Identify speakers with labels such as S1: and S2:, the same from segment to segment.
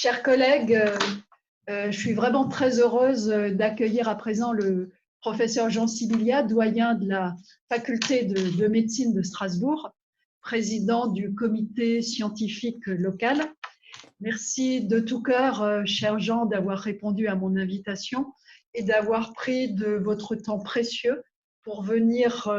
S1: Chers collègues, je suis vraiment très heureuse d'accueillir à présent le professeur Jean Sibilia, doyen de la faculté de médecine de Strasbourg, président du comité scientifique local. Merci de tout cœur, cher Jean, d'avoir répondu à mon invitation et d'avoir pris de votre temps précieux pour venir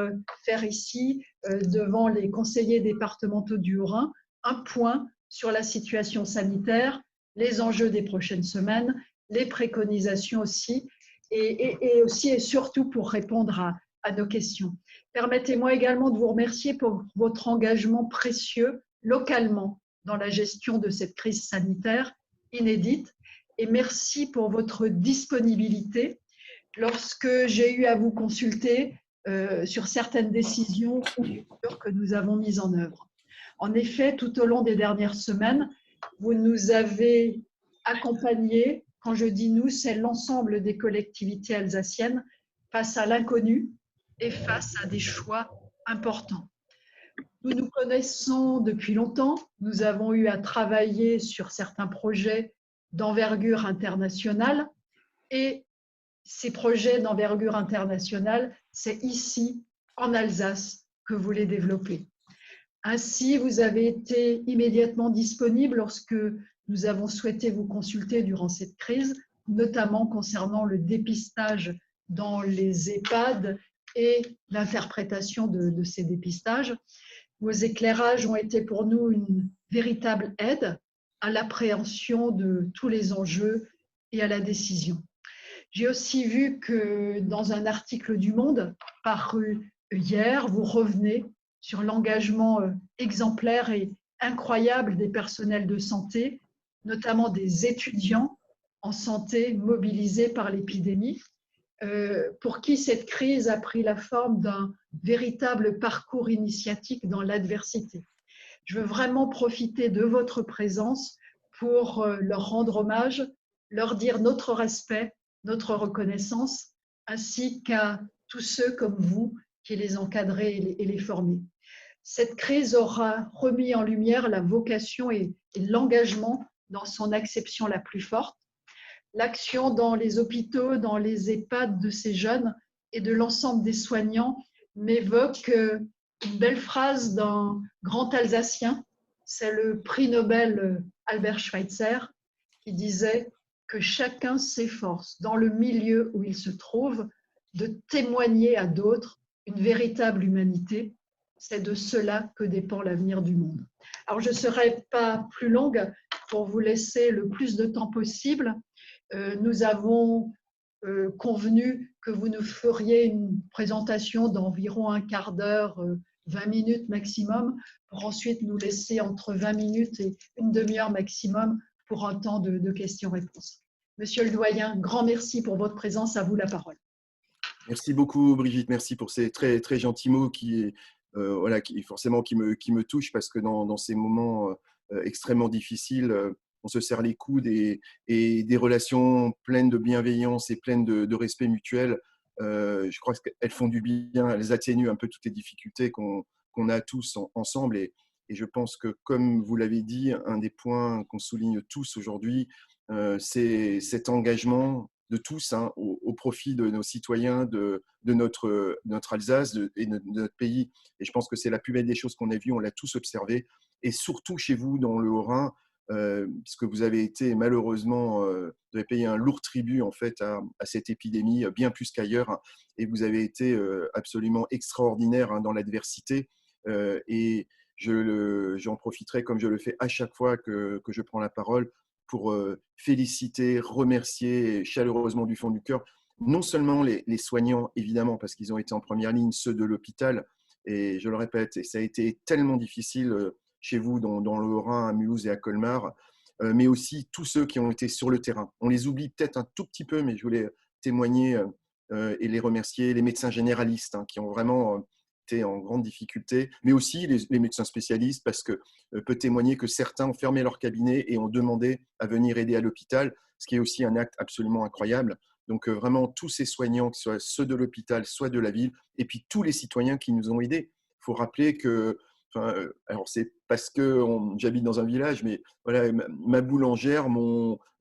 S1: faire ici, devant les conseillers départementaux du Haut-Rhin, un point sur la situation sanitaire, les enjeux des prochaines semaines, les préconisations aussi, et aussi et surtout pour répondre à nos questions. Permettez-moi également de vous remercier pour votre engagement précieux localement dans la gestion de cette crise sanitaire inédite, et merci pour votre disponibilité lorsque j'ai eu à vous consulter sur certaines décisions ou mesures que nous avons mises en œuvre. En effet, tout au long des dernières semaines, vous nous avez accompagnés. Quand je dis nous, c'est l'ensemble des collectivités alsaciennes face à l'inconnu et face à des choix importants. Nous nous connaissons depuis longtemps. Nous avons eu à travailler sur certains projets d'envergure internationale, et ces projets d'envergure internationale, c'est ici, en Alsace, que vous les développez. Ainsi, vous avez été immédiatement disponible lorsque nous avons souhaité vous consulter durant cette crise, notamment concernant le dépistage dans les EHPAD et l'interprétation de ces dépistages. Vos éclairages ont été pour nous une véritable aide à l'appréhension de tous les enjeux et à la décision. J'ai aussi vu que dans un article du Monde paru hier, vous revenez sur l'engagement exemplaire et incroyable des personnels de santé, notamment des étudiants en santé mobilisés par l'épidémie, pour qui cette crise a pris la forme d'un véritable parcours initiatique dans l'adversité. Je veux vraiment profiter de votre présence pour leur rendre hommage, leur dire notre respect, notre reconnaissance, ainsi qu'à tous ceux comme vous qui les encadrez et les formez. Cette crise aura remis en lumière la vocation et l'engagement dans son acception la plus forte. L'action dans les hôpitaux, dans les EHPAD de ces jeunes et de l'ensemble des soignants m'évoque une belle phrase d'un grand Alsacien, c'est le prix Nobel Albert Schweitzer, qui disait que chacun s'efforce dans le milieu où il se trouve de témoigner à d'autres une véritable humanité. C'est de cela que dépend l'avenir du monde. Alors, je ne serai pas plus longue pour vous laisser le plus de temps possible. Nous avons convenu que vous nous feriez une présentation d'environ un quart d'heure, 20 minutes maximum, pour ensuite nous laisser entre 20 minutes et une demi-heure maximum pour un temps de questions-réponses. Monsieur le doyen, grand merci pour votre présence. À vous la parole.
S2: Merci beaucoup, Brigitte. Merci pour ces très, très gentils mots qui forcément qui me touchent, parce que dans ces moments extrêmement difficiles, on se serre les coudes et des relations pleines de bienveillance et pleines de respect mutuel, je crois qu'elles font du bien, elles atténuent un peu toutes les difficultés qu'on a tous ensemble. Et je pense que, comme vous l'avez dit, un des points qu'on souligne tous aujourd'hui, c'est cet engagement de tous, au profit de nos citoyens, de notre Alsace et de notre pays. Et je pense que c'est la plus belle des choses qu'on a vues, on l'a tous observé. Et surtout chez vous, dans le Haut-Rhin, puisque vous avez été malheureusement, vous avez payé un lourd tribut en fait à cette épidémie, bien plus qu'ailleurs, et vous avez été absolument extraordinaire dans l'adversité. Et j'en profiterai, comme je le fais à chaque fois que je prends la parole, pour féliciter, remercier chaleureusement du fond du cœur, non seulement les soignants, évidemment, parce qu'ils ont été en première ligne, ceux de l'hôpital, et je le répète, et ça a été tellement difficile chez vous, dans le Haut-Rhin, à Mulhouse et à Colmar, mais aussi tous ceux qui ont été sur le terrain. On les oublie peut-être un tout petit peu, mais je voulais témoigner et les remercier, les médecins généralistes qui ont vraiment été en grande difficulté, mais aussi les médecins spécialistes, parce que peut témoigner que certains ont fermé leur cabinet et ont demandé à venir aider à l'hôpital, ce qui est aussi un acte absolument incroyable. Donc vraiment tous ces soignants, que ce soit ceux de l'hôpital, soit de la ville, et puis tous les citoyens qui nous ont aidés. Il faut rappeler que Enfin, alors, c'est parce que j'habite dans un village, mais voilà, ma boulangère,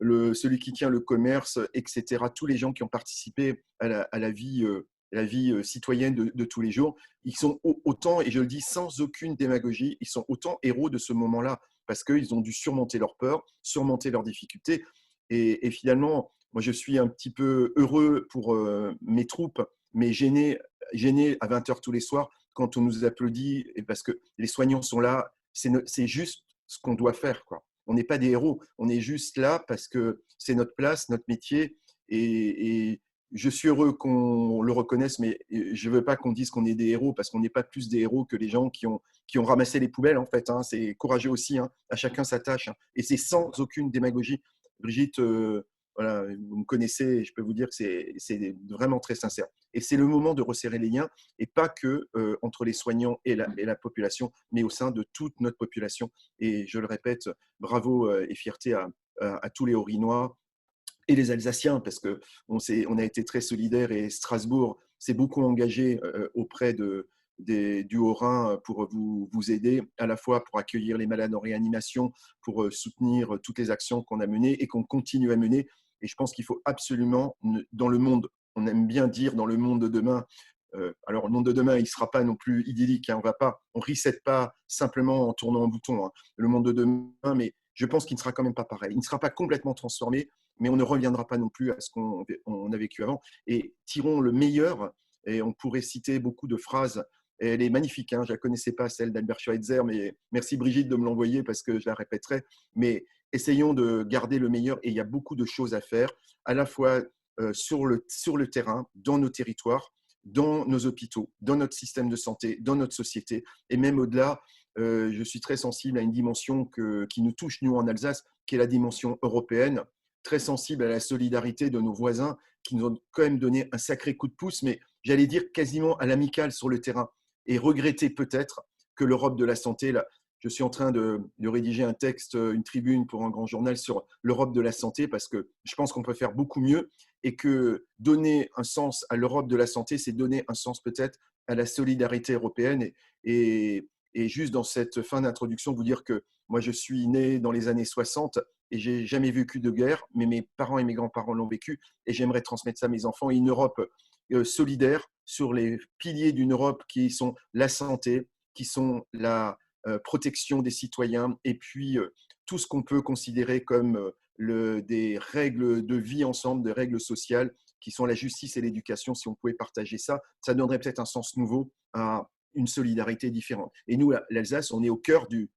S2: celui qui tient le commerce, etc., tous les gens qui ont participé à la vie citoyenne de tous les jours, ils sont autant, et je le dis sans aucune démagogie, ils sont autant héros de ce moment-là, parce qu'ils ont dû surmonter leurs peurs, surmonter leurs difficultés. Et finalement, moi, je suis un petit peu heureux pour mes troupes, mais gêné à 20 heures tous les soirs quand on nous applaudit, et parce que les soignants sont là, c'est juste ce qu'on doit faire, quoi. On n'est pas des héros, on est juste là parce que c'est notre place, notre métier, et je suis heureux qu'on le reconnaisse, mais je ne veux pas qu'on dise qu'on est des héros, parce qu'on n'est pas plus des héros que les gens qui ont ramassé les poubelles, en fait. Hein. C'est courageux aussi, hein. À chacun sa tâche, hein. Et c'est sans aucune démagogie. Brigitte, voilà, vous me connaissez, et je peux vous dire que c'est vraiment très sincère. Et c'est le moment de resserrer les liens, et pas que entre les soignants et la population, mais au sein de toute notre population. Et je le répète, bravo et fierté à tous les Haut-Rhinois et les Alsaciens, parce qu'on a été très solidaires, et Strasbourg s'est beaucoup engagé auprès du Haut-Rhin pour vous aider, à la fois pour accueillir les malades en réanimation, pour soutenir toutes les actions qu'on a menées et qu'on continue à mener. Et je pense qu'il faut absolument, dans le monde, on aime bien dire dans le monde de demain, alors le monde de demain, il ne sera pas non plus idyllique, hein, on ne reset pas simplement en tournant un bouton, hein, le monde de demain, mais je pense qu'il ne sera quand même pas pareil. Il ne sera pas complètement transformé, mais on ne reviendra pas non plus à ce qu'on a vécu avant. Et tirons le meilleur, et on pourrait citer beaucoup de phrases. Et elle est magnifique, hein, je ne la connaissais pas, celle d'Albert Schweitzer, mais merci Brigitte de me l'envoyer parce que je la répéterai. Mais essayons de garder le meilleur, et il y a beaucoup de choses à faire, à la fois sur le terrain, dans nos territoires, dans nos hôpitaux, dans notre système de santé, dans notre société, et même au-delà. Je suis très sensible à une dimension qui nous touche, nous, en Alsace, qui est la dimension européenne, très sensible à la solidarité de nos voisins qui nous ont quand même donné un sacré coup de pouce, mais j'allais dire quasiment à l'amical sur le terrain, et regretter peut-être que l'Europe de la santé, là, je suis en train de rédiger un texte, une tribune pour un grand journal sur l'Europe de la santé, parce que je pense qu'on peut faire beaucoup mieux, et que donner un sens à l'Europe de la santé, c'est donner un sens peut-être à la solidarité européenne. Et juste dans cette fin d'introduction, vous dire que moi, je suis né dans les années 60 et j'ai jamais vécu de guerre, mais mes parents et mes grands-parents l'ont vécu, et j'aimerais transmettre ça à mes enfants. Et une Europe solidaire sur les piliers d'une Europe qui sont la santé, qui sont la protection des citoyens, et puis tout ce qu'on peut considérer comme des règles de vie ensemble, des règles sociales, qui sont la justice et l'éducation. Si on pouvait partager ça, ça donnerait peut-être un sens nouveau à une solidarité différente. Et nous, l'Alsace, on est au cœur du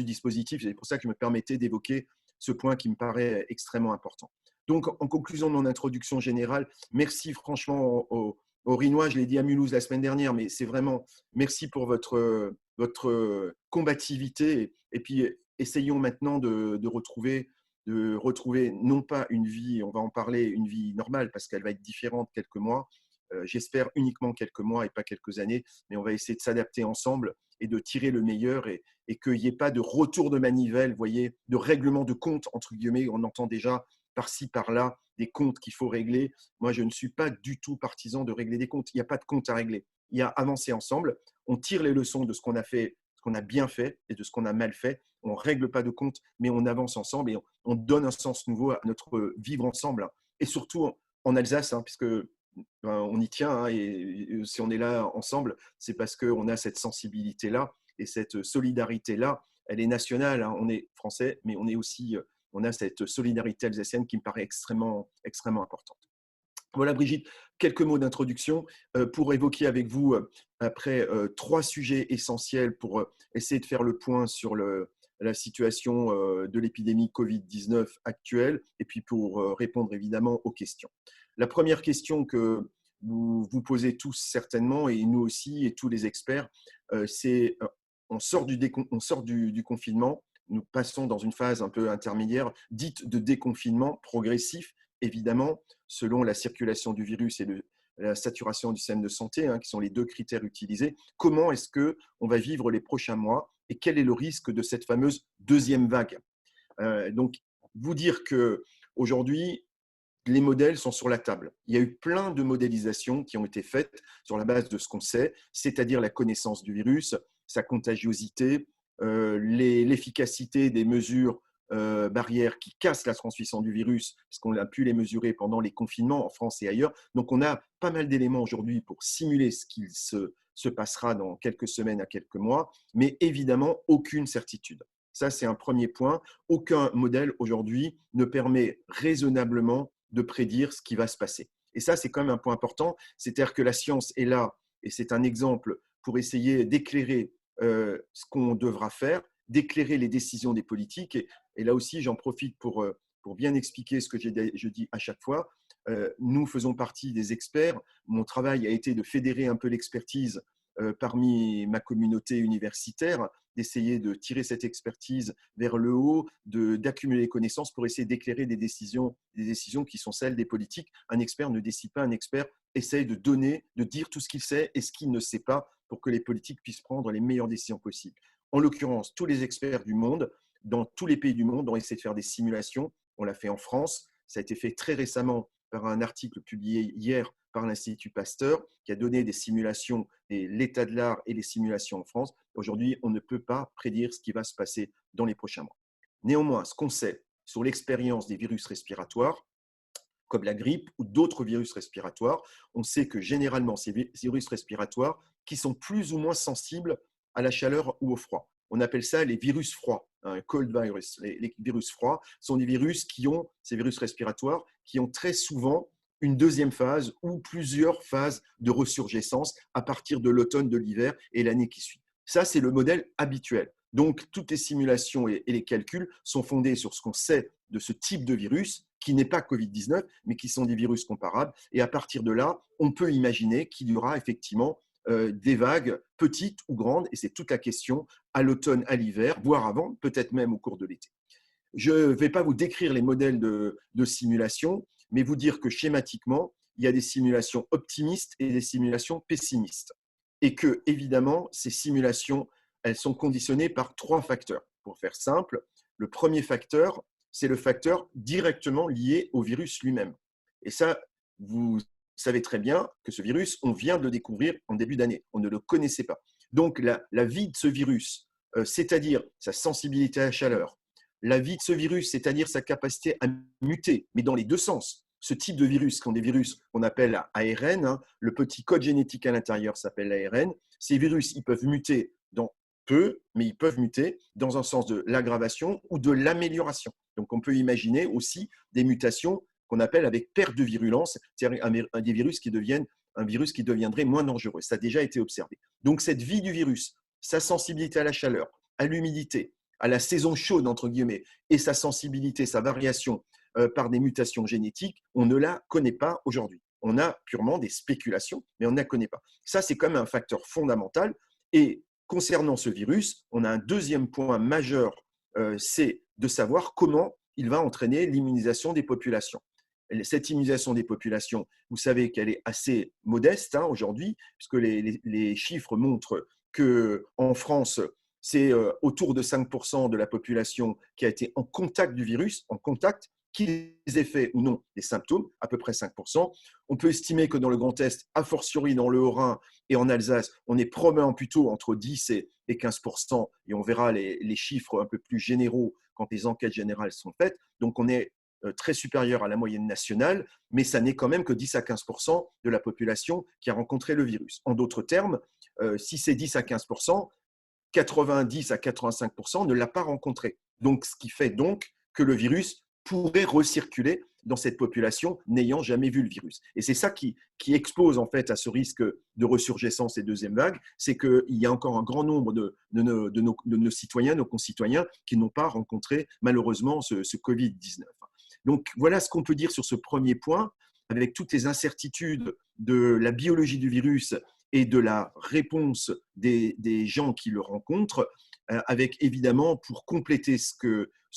S2: dispositif. C'est pour ça que je me permettais d'évoquer ce point qui me paraît extrêmement important. Donc, en conclusion de mon introduction générale, merci franchement aux Rhinois. Je l'ai dit à Mulhouse la semaine dernière, mais c'est vraiment merci pour votre combativité. Et puis, essayons maintenant de retrouver non pas une vie, on va en parler, une vie normale, parce qu'elle va être différente quelques mois, j'espère uniquement quelques mois et pas quelques années, mais on va essayer de s'adapter ensemble et de tirer le meilleur, et qu'il n'y ait pas de retour de manivelle, vous voyez, de règlement de compte, entre guillemets. On entend déjà par-ci, par-là, des comptes qu'il faut régler. Moi, je ne suis pas du tout partisan de régler des comptes. Il n'y a pas de compte à régler. Il y a avancer ensemble. On tire les leçons de ce qu'on a fait, ce qu'on a bien fait et de ce qu'on a mal fait. On ne règle pas de compte, mais on avance ensemble, et on donne un sens nouveau à notre vivre ensemble. Et surtout en Alsace, hein, puisque on y tient, hein, et si on est là ensemble, c'est parce qu'on a cette sensibilité-là et cette solidarité-là. Elle est nationale, hein, on est français, mais on a cette solidarité alsacienne qui me paraît extrêmement, extrêmement importante. Voilà, Brigitte, quelques mots d'introduction pour évoquer avec vous, après, 3 sujets essentiels pour essayer de faire le point sur la situation de l'épidémie Covid-19 actuelle, et puis pour répondre évidemment aux questions. La première question que vous vous posez tous certainement, et nous aussi, et tous les experts, c'est on sort du confinement, nous passons dans une phase un peu intermédiaire, dite de déconfinement progressif, évidemment, selon la circulation du virus et la saturation du système de santé, hein, qui sont les 2 critères utilisés. Comment est-ce qu'on va vivre les prochains mois, et quel est le risque de cette fameuse deuxième vague? Donc, vous dire qu'aujourd'hui, les modèles sont sur la table. Il y a eu plein de modélisations qui ont été faites sur la base de ce qu'on sait, c'est-à-dire la connaissance du virus, sa contagiosité, l'efficacité des mesures barrières qui cassent la transmission du virus, parce qu'on a pu les mesurer pendant les confinements en France et ailleurs. Donc, on a pas mal d'éléments aujourd'hui pour simuler ce qu'il se passera dans quelques semaines à quelques mois, mais évidemment, aucune certitude. Ça, c'est un premier point. Aucun modèle aujourd'hui ne permet raisonnablement de prédire ce qui va se passer. Et ça, c'est quand même un point important. C'est-à-dire que la science est là, et c'est un exemple pour essayer d'éclairer ce qu'on devra faire, d'éclairer les décisions des politiques. Et là aussi, j'en profite pour bien expliquer ce que je dis à chaque fois. Nous faisons partie des experts. Mon travail a été de fédérer un peu l'expertise parmi ma communauté universitaire, d'essayer de tirer cette expertise vers le haut, d'accumuler les connaissances pour essayer d'éclairer des décisions qui sont celles des politiques. Un expert ne décide pas, un expert essaye de donner, de dire tout ce qu'il sait et ce qu'il ne sait pas pour que les politiques puissent prendre les meilleures décisions possibles. En l'occurrence, tous les experts du monde, dans tous les pays du monde, ont essayé de faire des simulations. On l'a fait en France, ça a été fait très récemment par un article publié hier par l'Institut Pasteur, qui a donné des simulations de l'état de l'art et les simulations en France. Aujourd'hui, on ne peut pas prédire ce qui va se passer dans les prochains mois. Néanmoins, ce qu'on sait sur l'expérience des virus respiratoires, comme la grippe ou d'autres virus respiratoires, on sait que généralement, ces virus respiratoires qui sont plus ou moins sensibles à la chaleur ou au froid. On appelle ça les virus froids, cold virus. Les virus froids sont des virus ces virus respiratoires, qui ont très souvent une deuxième phase ou plusieurs phases de ressurgescence à partir de l'automne, de l'hiver et l'année qui suit. Ça, c'est le modèle habituel. Donc, toutes les simulations et les calculs sont fondés sur ce qu'on sait de ce type de virus, qui n'est pas Covid-19, mais qui sont des virus comparables. Et à partir de là, on peut imaginer qu'il y aura effectivement des vagues petites ou grandes, et c'est toute la question, à l'automne, à l'hiver, voire avant, peut-être même au cours de l'été. Je ne vais pas vous décrire les modèles de simulation, mais vous dire que schématiquement, il y a des simulations optimistes et des simulations pessimistes. Et que, évidemment, ces simulations, elles sont conditionnées par 3 facteurs. Pour faire simple, le premier facteur, c'est le facteur directement lié au virus lui-même. Et ça, vous savez très bien que ce virus, on vient de le découvrir en début d'année. On ne le connaissait pas. Donc, la vie de ce virus, c'est-à-dire sa sensibilité à la chaleur, la vie de ce virus, c'est-à-dire sa capacité à muter, mais dans les deux sens. Ce type de virus, qui sont des virus qu'on appelle ARN, le petit code génétique à l'intérieur s'appelle l'ARN. Ces virus, ils peuvent muter dans peu, mais ils peuvent muter dans un sens de l'aggravation ou de l'amélioration. Donc, on peut imaginer aussi des mutations qu'on appelle avec perte de virulence, c'est-à-dire des virus qui deviennent un virus qui deviendrait moins dangereux. Ça a déjà été observé. Donc, cette vie du virus, sa sensibilité à la chaleur, à l'humidité, à la saison chaude, entre guillemets, et sa sensibilité, sa variation par des mutations génétiques, on ne la connaît pas aujourd'hui. On a purement des spéculations, mais on ne la connaît pas. Ça, c'est quand même un facteur fondamental. Et concernant ce virus, on a un deuxième point majeur, c'est de savoir comment il va entraîner l'immunisation des populations. Cette immunisation des populations, vous savez qu'elle est assez modeste aujourd'hui, puisque les chiffres montrent qu'en France, c'est autour de 5% de la population qui a été en contact du virus, en contact, qu'ils aient fait ou non des symptômes, à peu près 5%. On peut estimer que dans le Grand Est, a fortiori dans le Haut-Rhin et en Alsace, on est probablement plutôt entre 10 et 15%, et on verra les chiffres un peu plus généraux quand les enquêtes générales sont faites. Donc on est très supérieur à la moyenne nationale, mais ça n'est quand même que 10 à 15% de la population qui a rencontré le virus. En d'autres termes, si c'est 10 à 15%, 90 à 85% ne l'a pas rencontré. Donc, ce qui fait donc que le virus pourrait recirculer dans cette population n'ayant jamais vu le virus. Et c'est ça qui expose en fait à ce risque de ressurgescence et deuxième vague, c'est qu'il y a encore un grand nombre de nos citoyens, nos concitoyens, qui n'ont pas rencontré malheureusement ce Covid-19. Donc voilà ce qu'on peut dire sur ce premier point, avec toutes les incertitudes de la biologie du virus et de la réponse des gens qui le rencontrent, avec évidemment, pour compléter ce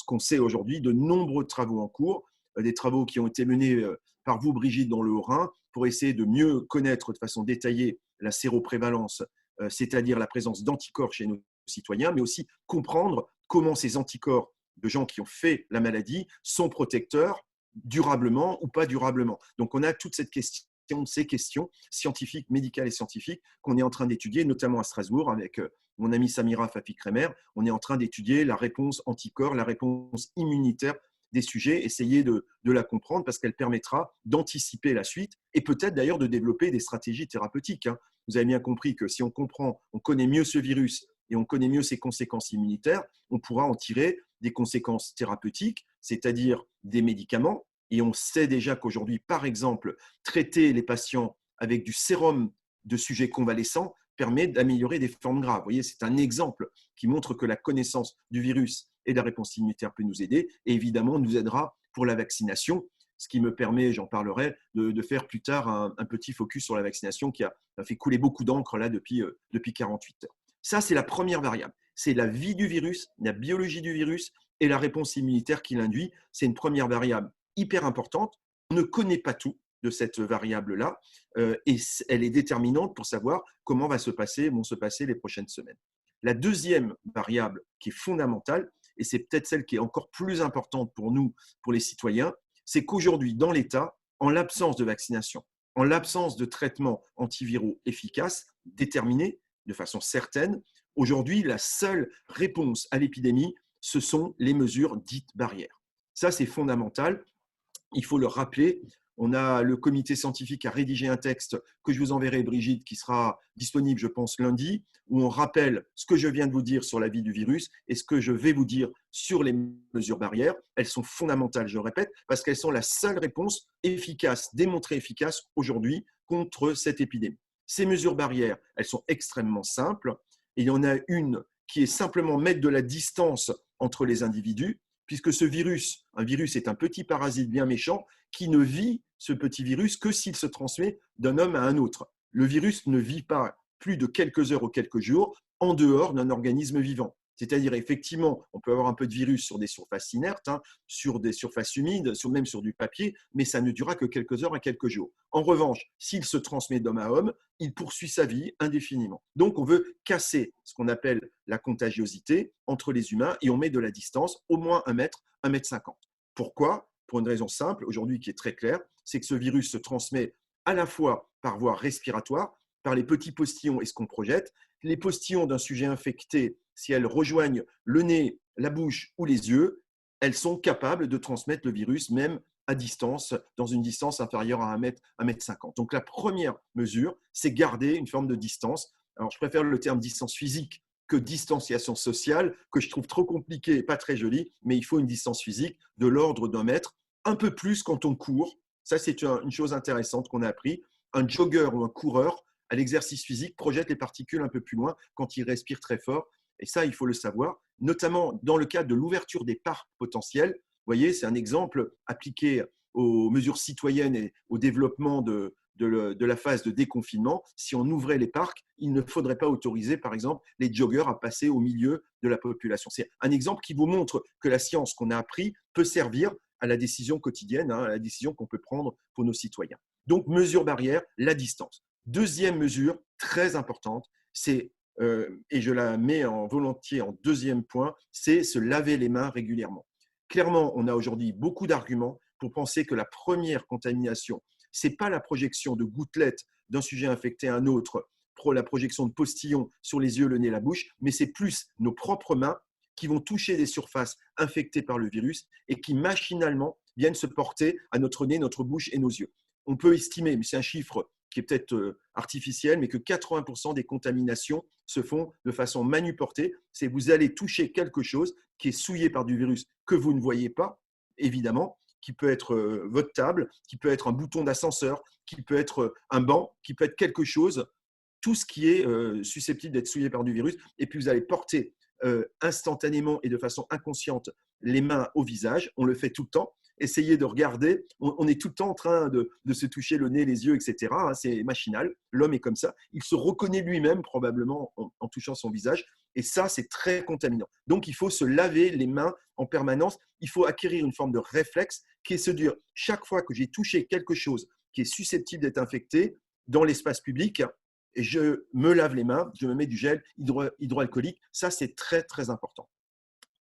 S2: qu'on sait aujourd'hui, de nombreux travaux en cours, des travaux qui ont été menés par vous, Brigitte, dans le Haut-Rhin, pour essayer de mieux connaître de façon détaillée la séroprévalence, c'est-à-dire la présence d'anticorps chez nos citoyens, mais aussi comprendre comment ces anticorps de gens qui ont fait la maladie sont protecteurs durablement ou pas durablement. Donc, on a toute cette question de ces questions scientifiques, médicales et scientifiques qu'on est en train d'étudier, notamment à Strasbourg avec mon ami Samira Fafi-Kremer. On est en train d'étudier la réponse anticorps, la réponse immunitaire des sujets, essayer de la comprendre parce qu'elle permettra d'anticiper la suite et peut-être d'ailleurs de développer des stratégies thérapeutiques. Vous avez bien compris que si on comprend, on connaît mieux ce virus et on connaît mieux ses conséquences immunitaires, on pourra en tirer des conséquences thérapeutiques, c'est-à-dire des médicaments. Et on sait déjà qu'aujourd'hui, par exemple, traiter les patients avec du sérum de sujets convalescents permet d'améliorer des formes graves. Vous voyez, c'est un exemple qui montre que la connaissance du virus et de la réponse immunitaire peut nous aider et évidemment nous aidera pour la vaccination, ce qui me permet, j'en parlerai, de faire plus tard un petit focus sur la vaccination qui a fait couler beaucoup d'encre là depuis 48 heures. Ça, c'est la première variable. C'est la vie du virus, la biologie du virus et la réponse immunitaire qui l'induit. C'est une première variable hyper importante. On ne connaît pas tout de cette variable-là et elle est déterminante pour savoir comment vont se passer les prochaines semaines. La deuxième variable qui est fondamentale, et c'est peut-être celle qui est encore plus importante pour nous, pour les citoyens, c'est qu'aujourd'hui, dans l'État, en l'absence de vaccination, en l'absence de traitements antiviraux efficaces, déterminés de façon certaine, aujourd'hui, la seule réponse à l'épidémie, ce sont les mesures dites barrières. Ça, c'est fondamental. Il faut le rappeler. On a le comité scientifique a rédigé un texte que je vous enverrai, Brigitte, qui sera disponible, je pense, lundi, où on rappelle ce que je viens de vous dire sur la vie du virus et ce que je vais vous dire sur les mesures barrières. Elles sont fondamentales, je le répète, parce qu'elles sont la seule réponse efficace, démontrée efficace aujourd'hui contre cette épidémie. Ces mesures barrières, elles sont extrêmement simples. Et il y en a une qui est simplement mettre de la distance entre les individus, puisque ce virus, un virus est un petit parasite bien méchant qui ne vit, ce petit virus, que s'il se transmet d'un homme à un autre. Le virus ne vit pas plus de quelques heures ou quelques jours en dehors d'un organisme vivant. C'est-à-dire, effectivement, on peut avoir un peu de virus sur des surfaces inertes, sur des surfaces humides, même sur du papier, mais ça ne durera que quelques heures à quelques jours. En revanche, s'il se transmet d'homme à homme, il poursuit sa vie indéfiniment. Donc, on veut casser ce qu'on appelle la contagiosité entre les humains et on met de la distance, au moins 1 mètre, 1,50 m. Pourquoi ? Pour une raison simple, aujourd'hui qui est très claire, c'est que ce virus se transmet à la fois par voie respiratoire, par les petits postillons et ce qu'on projette. Les postillons d'un sujet infecté, si elles rejoignent le nez, la bouche ou les yeux, elles sont capables de transmettre le virus même à distance, dans une distance inférieure à 1 mètre, 1,50 m. Donc la première mesure, c'est garder une forme de distance. Alors je préfère le terme distance physique que distanciation sociale, que je trouve trop compliqué et pas très joli, mais il faut une distance physique de l'ordre d'1 mètre, un peu plus quand on court. Ça, c'est une chose intéressante qu'on a appris. Un jogger ou un coureur, à l'exercice physique, projette les particules un peu plus loin quand il respire très fort. Et ça, il faut le savoir, notamment dans le cadre de l'ouverture des parcs potentiels. Vous voyez, c'est un exemple appliqué aux mesures citoyennes et au développement de la phase de déconfinement. Si on ouvrait les parcs, il ne faudrait pas autoriser, par exemple, les joggers à passer au milieu de la population. C'est un exemple qui vous montre que la science qu'on a appris peut servir à la décision quotidienne, à la décision qu'on peut prendre pour nos citoyens. Donc, mesure barrière, la distance. Deuxième mesure très importante, c'est, et je la mets volontiers en deuxième point, c'est se laver les mains régulièrement. Clairement, on a aujourd'hui beaucoup d'arguments pour penser que la première contamination, ce n'est pas la projection de gouttelettes d'un sujet infecté à un autre, la projection de postillons sur les yeux, le nez, la bouche, mais c'est plus nos propres mains qui vont toucher des surfaces infectées par le virus et qui machinalement viennent se porter à notre nez, notre bouche et nos yeux. On peut estimer, mais c'est un chiffre qui est peut-être artificiel, mais que 80% des contaminations se font de façon manuportée. C'est vous allez toucher quelque chose qui est souillé par du virus que vous ne voyez pas, évidemment, qui peut être votre table, qui peut être un bouton d'ascenseur, qui peut être un banc, qui peut être quelque chose, tout ce qui est susceptible d'être souillé par du virus. Et puis vous allez porter instantanément et de façon inconsciente les mains au visage. On le fait tout le temps. Essayez de regarder. On est tout le temps en train de se toucher le nez, les yeux, etc. C'est machinal. L'homme est comme ça. Il se reconnaît lui-même probablement en touchant son visage. Et ça, c'est très contaminant. Donc, il faut se laver les mains en permanence. Il faut acquérir une forme de réflexe qui est se dire, chaque fois que j'ai touché quelque chose qui est susceptible d'être infecté dans l'espace public, et je me lave les mains, je me mets du gel hydroalcoolique. Ça, c'est très, très important.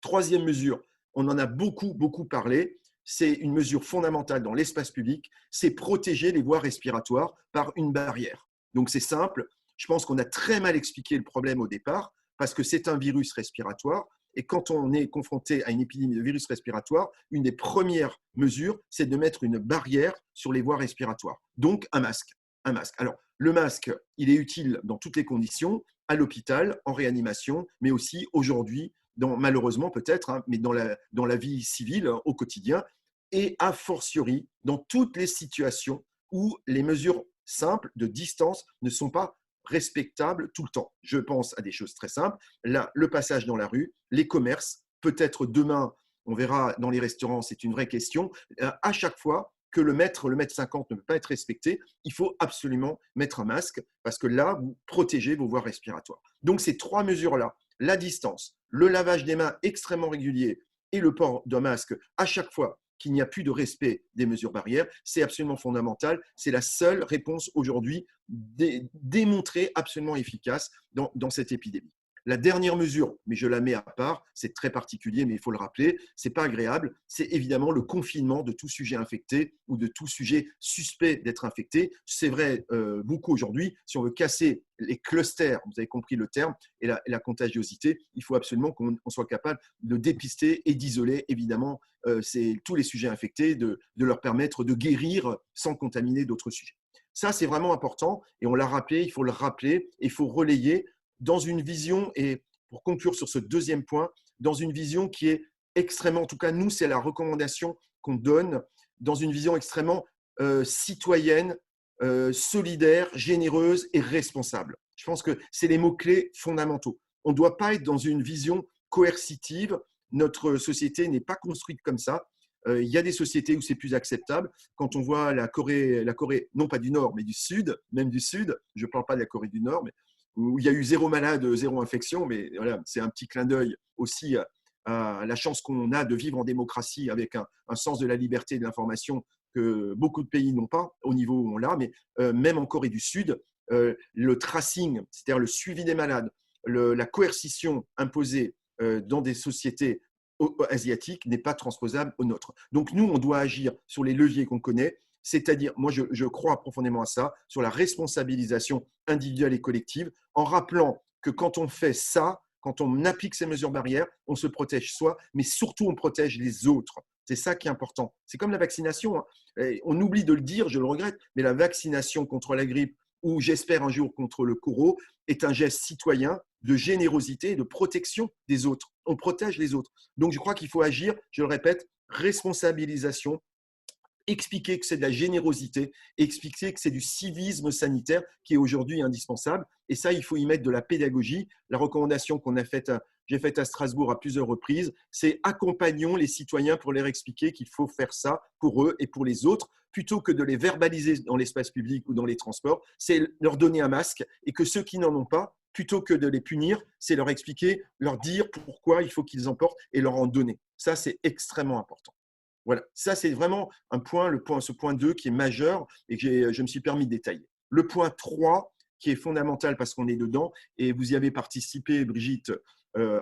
S2: Troisième mesure, on en a beaucoup, beaucoup parlé, c'est une mesure fondamentale dans l'espace public, c'est protéger les voies respiratoires par une barrière. Donc c'est simple, je pense qu'on a très mal expliqué le problème au départ, parce que c'est un virus respiratoire, et quand on est confronté à une épidémie de virus respiratoire, une des premières mesures, c'est de mettre une barrière sur les voies respiratoires, donc un masque. Un masque. Alors, le masque, il est utile dans toutes les conditions, à l'hôpital, en réanimation, mais aussi aujourd'hui, malheureusement peut-être, hein, mais dans la vie civile, hein, au quotidien, et a fortiori dans toutes les situations où les mesures simples de distance ne sont pas respectables tout le temps. Je pense à des choses très simples, là, le passage dans la rue, les commerces, peut-être demain, on verra dans les restaurants, c'est une vraie question, à chaque fois que le mètre 50 ne peut pas être respecté, il faut absolument mettre un masque parce que là, vous protégez vos voies respiratoires. Donc ces trois mesures-là, la distance, le lavage des mains extrêmement régulier et le port d'un masque à chaque fois qu'il n'y a plus de respect des mesures barrières, c'est absolument fondamental. C'est la seule réponse aujourd'hui démontrée absolument efficace dans cette épidémie. La dernière mesure, mais je la mets à part, c'est très particulier, mais il faut le rappeler, c'est pas agréable, c'est évidemment le confinement de tout sujet infecté ou de tout sujet suspect d'être infecté. C'est vrai beaucoup aujourd'hui, si on veut casser les clusters, vous avez compris le terme, et la contagiosité, il faut absolument qu'on soit capable de dépister et d'isoler, évidemment, tous les sujets infectés, de leur permettre de guérir sans contaminer d'autres sujets. Ça, c'est vraiment important, et on l'a rappelé, il faut le rappeler, et il faut relayer dans une vision, et pour conclure sur ce deuxième point, dans une vision qui est extrêmement, en tout cas nous, c'est la recommandation qu'on donne, dans une vision extrêmement citoyenne, solidaire, généreuse et responsable. Je pense que c'est les mots-clés fondamentaux. On ne doit pas être dans une vision coercitive. Notre société n'est pas construite comme ça. Il y a des sociétés où c'est plus acceptable. Quand on voit la Corée, non pas du Nord, mais du Sud, même du Sud, je ne parle pas de la Corée du Nord, mais où il y a eu 0 malade, 0 infection, mais voilà, c'est un petit clin d'œil aussi à la chance qu'on a de vivre en démocratie avec un sens de la liberté et de l'information que beaucoup de pays n'ont pas au niveau où on l'a, mais même en Corée du Sud, le tracing, c'est-à-dire le suivi des malades, la coercition imposée dans des sociétés asiatiques n'est pas transposable aux nôtres. Donc nous, on doit agir sur les leviers qu'on connaît, c'est-à-dire, moi je crois profondément à ça, sur la responsabilisation individuelle et collective, en rappelant que quand on fait ça, quand on applique ces mesures barrières, on se protège soi, mais surtout on protège les autres. C'est ça qui est important. C'est comme la vaccination, hein. On oublie de le dire, je le regrette, mais la vaccination contre la grippe, ou j'espère un jour contre le corona, est un geste citoyen de générosité et de protection des autres. On protège les autres. Donc je crois qu'il faut agir, je le répète, responsabilisation, expliquer que c'est de la générosité, expliquer que c'est du civisme sanitaire qui est aujourd'hui indispensable. Et ça, il faut y mettre de la pédagogie. La recommandation j'ai faite à Strasbourg à plusieurs reprises, c'est accompagnons les citoyens pour leur expliquer qu'il faut faire ça pour eux et pour les autres, plutôt que de les verbaliser dans l'espace public ou dans les transports, c'est leur donner un masque et que ceux qui n'en ont pas, plutôt que de les punir, c'est leur expliquer, leur dire pourquoi il faut qu'ils en portent et leur en donner. Ça, c'est extrêmement important. Voilà, ça c'est vraiment ce point 2 qui est majeur et que je me suis permis de détailler. Le point 3 qui est fondamental parce qu'on est dedans et vous y avez participé, Brigitte,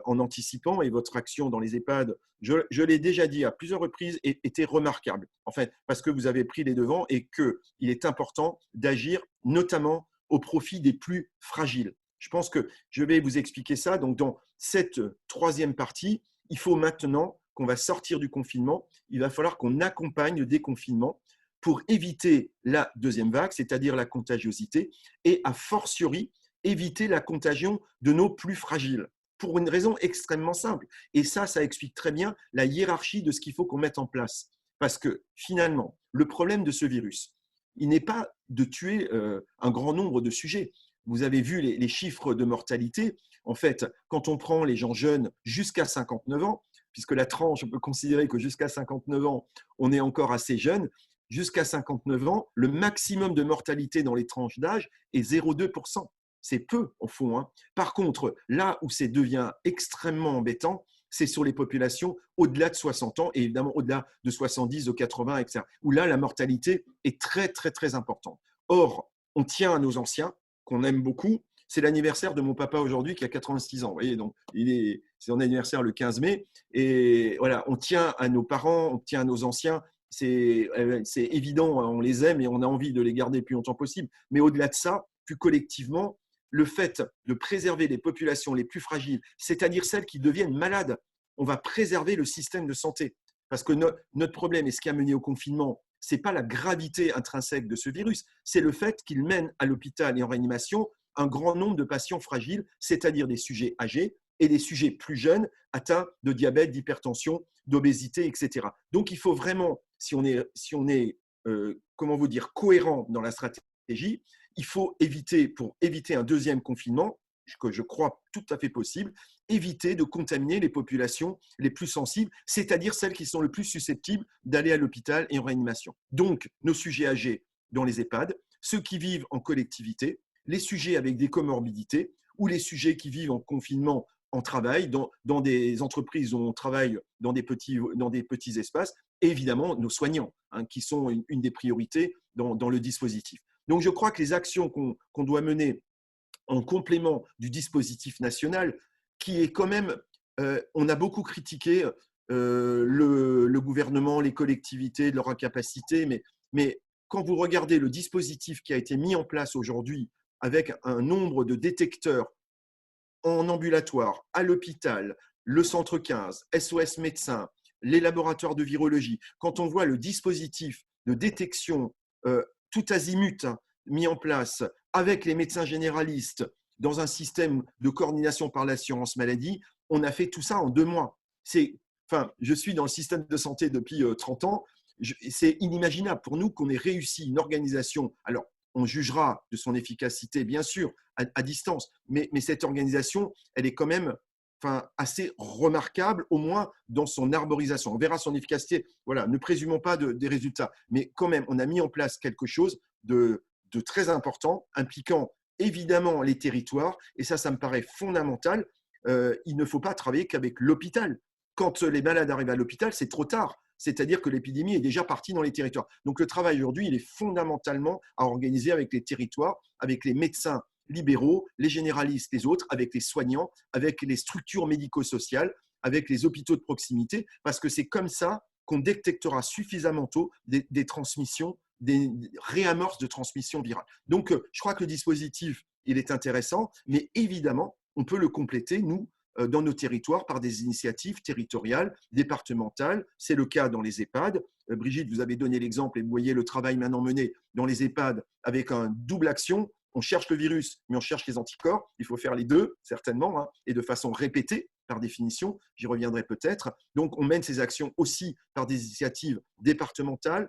S2: en anticipant, et votre action dans les EHPAD, je l'ai déjà dit à plusieurs reprises, était remarquable. En fait, parce que vous avez pris les devants et qu'il est important d'agir notamment au profit des plus fragiles. Je pense que je vais vous expliquer ça. Donc, dans cette troisième partie, il faut maintenant qu'on va sortir du confinement, il va falloir qu'on accompagne le déconfinement pour éviter la deuxième vague, c'est-à-dire la contagiosité, et a fortiori, éviter la contagion de nos plus fragiles, pour une raison extrêmement simple. Et ça explique très bien la hiérarchie de ce qu'il faut qu'on mette en place. Parce que finalement, le problème de ce virus, il n'est pas de tuer un grand nombre de sujets. Vous avez vu les chiffres de mortalité. En fait, quand on prend les gens jeunes jusqu'à 59 ans, puisque la tranche, on peut considérer que jusqu'à 59 ans, on est encore assez jeune, jusqu'à 59 ans, le maximum de mortalité dans les tranches d'âge est 0,2%. C'est peu, au fond, hein. Par contre, là où ça devient extrêmement embêtant, c'est sur les populations au-delà de 60 ans et évidemment au-delà de 70, de 80, etc., où là, la mortalité est très, très, très importante. Or, on tient à nos anciens, qu'on aime beaucoup, C'est l'anniversaire de mon papa aujourd'hui qui a 86 ans. Vous voyez, donc c'est son anniversaire le 15 mai. Et voilà, on tient à nos parents, on tient à nos anciens. C'est évident, on les aime et on a envie de les garder le plus longtemps possible. Mais au-delà de ça, plus collectivement, le fait de préserver les populations les plus fragiles, c'est-à-dire celles qui deviennent malades, on va préserver le système de santé. Parce que notre problème, et ce qui a mené au confinement, ce n'est pas la gravité intrinsèque de ce virus, c'est le fait qu'il mène à l'hôpital et en réanimation un grand nombre de patients fragiles, c'est-à-dire des sujets âgés et des sujets plus jeunes atteints de diabète, d'hypertension, d'obésité, etc. Donc il faut vraiment, si on est comment vous dire, cohérent dans la stratégie, il faut éviter, pour éviter un deuxième confinement, que je crois tout à fait possible, éviter de contaminer les populations les plus sensibles, c'est-à-dire celles qui sont le plus susceptibles d'aller à l'hôpital et en réanimation. Donc, nos sujets âgés dans les EHPAD, ceux qui vivent en collectivité, les sujets avec des comorbidités ou les sujets qui vivent en confinement en travail, dans des entreprises où on travaille dans des petits espaces, et évidemment nos soignants, qui sont une des priorités dans le dispositif. Donc, je crois que les actions qu'on doit mener en complément du dispositif national, qui est quand même, on a beaucoup critiqué le gouvernement, les collectivités, de leur incapacité, mais quand vous regardez le dispositif qui a été mis en place aujourd'hui avec un nombre de détecteurs en ambulatoire, à l'hôpital, le centre 15, SOS médecins, les laboratoires de virologie, quand on voit le dispositif de détection tout azimut mis en place avec les médecins généralistes dans un système de coordination par l'assurance maladie, on a fait tout ça en 2 mois. Je suis dans le système de santé depuis 30 ans. C'est inimaginable pour nous qu'on ait réussi une organisation. Alors, on jugera de son efficacité, bien sûr, à distance, mais cette organisation, elle est quand même assez remarquable, au moins dans son arborisation. On verra son efficacité. Voilà, ne présumons pas des résultats, mais quand même, on a mis en place quelque chose de très important, impliquant évidemment les territoires, et ça me paraît fondamental. Il ne faut pas travailler qu'avec l'hôpital. Quand les malades arrivent à l'hôpital, c'est trop tard. C'est-à-dire que l'épidémie est déjà partie dans les territoires. Donc le travail aujourd'hui, il est fondamentalement à organiser avec les territoires, avec les médecins libéraux, les généralistes, les autres, avec les soignants, avec les structures médico-sociales, avec les hôpitaux de proximité, parce que c'est comme ça qu'on détectera suffisamment tôt des transmissions, des réamorces de transmission virale. Donc, je crois que le dispositif, il est intéressant, mais évidemment, on peut le compléter, nous, dans nos territoires, par des initiatives territoriales, départementales. C'est le cas dans les EHPAD. Brigitte, vous avez donné l'exemple et vous voyez le travail maintenant mené dans les EHPAD avec une double action. On cherche le virus, mais on cherche les anticorps. Il faut faire les deux, certainement, et de façon répétée, par définition. J'y reviendrai peut-être. Donc, on mène ces actions aussi par des initiatives départementales,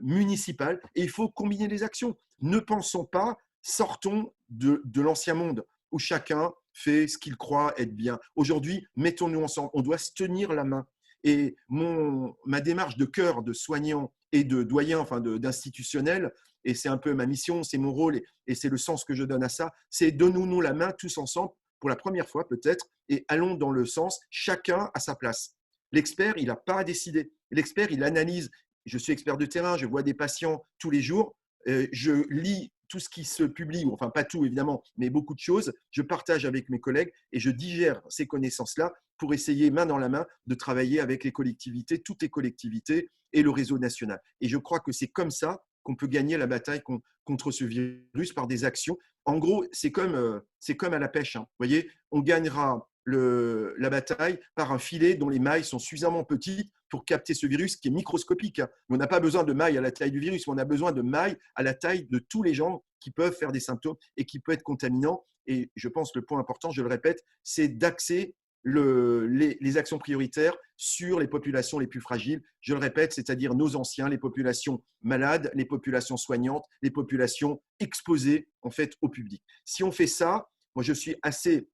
S2: municipales, et il faut combiner les actions. Ne pensons pas, sortons de l'ancien monde où chacun fait ce qu'il croit être bien. Aujourd'hui, mettons-nous ensemble. On doit se tenir la main. Et ma démarche de cœur, de soignant et de doyen, d'institutionnel, et c'est un peu ma mission, c'est mon rôle, et c'est le sens que je donne à ça, c'est donnons-nous la main tous ensemble, pour la première fois peut-être, et allons dans le sens, chacun à sa place. L'expert, il n'a pas à décider. L'expert, il analyse. Je suis expert de terrain, je vois des patients tous les jours, je lis tout ce qui se publie, enfin pas tout évidemment, mais beaucoup de choses, je partage avec mes collègues et je digère ces connaissances-là pour essayer main dans la main de travailler avec les collectivités, toutes les collectivités et le réseau national. Et je crois que c'est comme ça qu'on peut gagner la bataille contre ce virus par des actions. En gros, c'est comme à la pêche. Vous voyez, on gagnera la bataille par un filet dont les mailles sont suffisamment petites pour capter ce virus qui est microscopique. Mais on n'a pas besoin de mailles à la taille du virus, mais on a besoin de mailles à la taille de tous les gens qui peuvent faire des symptômes et qui peuvent être contaminants. Et je pense que le point important, je le répète, c'est d'axer les actions prioritaires sur les populations les plus fragiles. Je le répète, c'est-à-dire nos anciens, les populations malades, les populations soignantes, les populations exposées en fait au public. Si on fait ça, moi je suis assez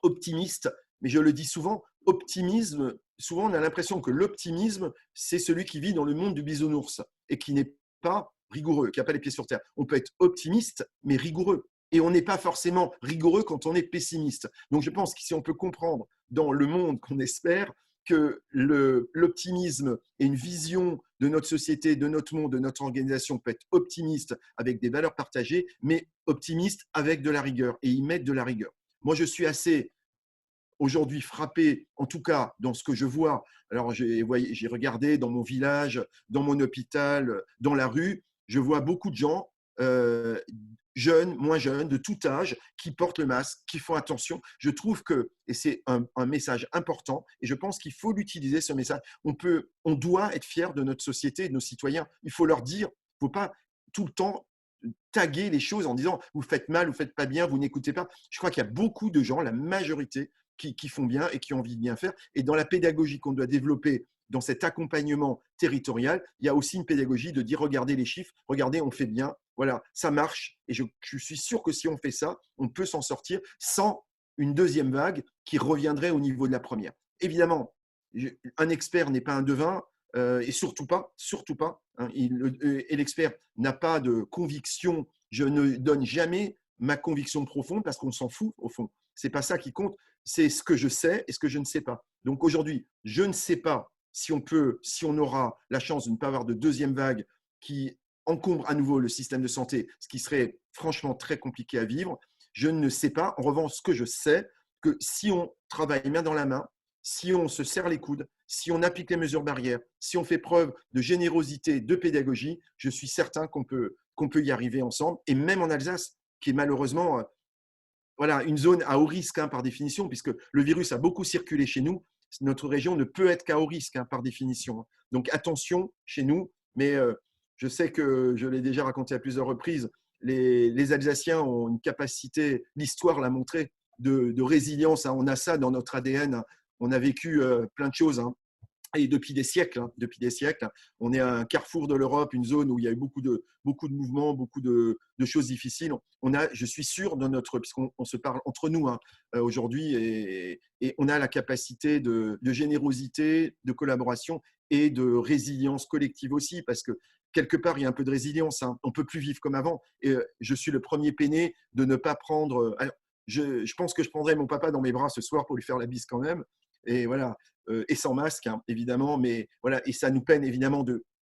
S2: optimiste, mais je le dis souvent, optimisme, souvent on a l'impression que l'optimisme, c'est celui qui vit dans le monde du bisounours et qui n'est pas rigoureux, qui n'a pas les pieds sur terre. On peut être optimiste, mais rigoureux. Et on n'est pas forcément rigoureux quand on est pessimiste. Donc je pense que si on peut comprendre dans le monde qu'on espère, que l'optimisme et une vision de notre société, de notre monde, de notre organisation peut être optimiste avec des valeurs partagées, mais optimiste avec de la rigueur et y mettre de la rigueur. Moi, je suis assez aujourd'hui frappé, en tout cas dans ce que je vois. Alors, j'ai regardé dans mon village, dans mon hôpital, dans la rue, je vois beaucoup de gens, jeunes, moins jeunes, de tout âge, qui portent le masque, qui font attention. Je trouve que, et c'est un message important, et je pense qu'il faut l'utiliser, ce message. On doit être fiers de notre société et de nos citoyens. Il faut leur dire, il ne faut pas tout le temps taguer les choses en disant vous faites mal, vous faites pas bien, vous n'écoutez pas. Je crois qu'il y a beaucoup de gens, la majorité, qui font bien et qui ont envie de bien faire. Et dans la pédagogie qu'on doit développer, dans cet accompagnement territorial, il y a aussi une pédagogie de dire regardez les chiffres, regardez, on fait bien, voilà, ça marche. Et je suis sûr que si on fait ça, on peut s'en sortir sans une deuxième vague qui reviendrait au niveau de la première. Évidemment, un expert n'est pas un devin, et surtout pas, hein, et l'expert n'a pas de conviction. Je ne donne jamais ma conviction profonde parce qu'on s'en fout au fond. C'est pas ça qui compte, c'est ce que je sais et ce que je ne sais pas. Donc aujourd'hui, je ne sais pas si on aura la chance de ne pas avoir de deuxième vague qui encombre à nouveau le système de santé, ce qui serait franchement très compliqué à vivre. Je ne sais pas. En revanche, ce que je sais, que si on travaille main dans la main, si on se serre les coudes, si on applique les mesures barrières, si on fait preuve de générosité, de pédagogie, je suis certain qu'on peut y arriver ensemble. Et même en Alsace, qui est malheureusement voilà, une zone à haut risque par définition, puisque le virus a beaucoup circulé chez nous, notre région ne peut être qu'à haut risque par définition. Donc attention chez nous, mais je sais que je l'ai déjà raconté à plusieurs reprises, les Alsaciens ont une capacité, l'histoire l'a montré, de résilience. On a ça dans notre ADN. On a vécu plein de choses. Et depuis des siècles, on est à un carrefour de l'Europe, une zone où il y a eu beaucoup de mouvements, beaucoup de choses difficiles. Je suis sûr, puisqu'on se parle entre nous aujourd'hui, et on a la capacité de générosité, de collaboration et de résilience collective aussi, parce que quelque part, il y a un peu de résilience. On ne peut plus vivre comme avant. Et je suis le premier peiné de ne pas prendre… Alors, je pense que je prendrai mon papa dans mes bras ce soir pour lui faire la bise quand même. Et voilà, et sans masque, évidemment, mais voilà, et ça nous peine évidemment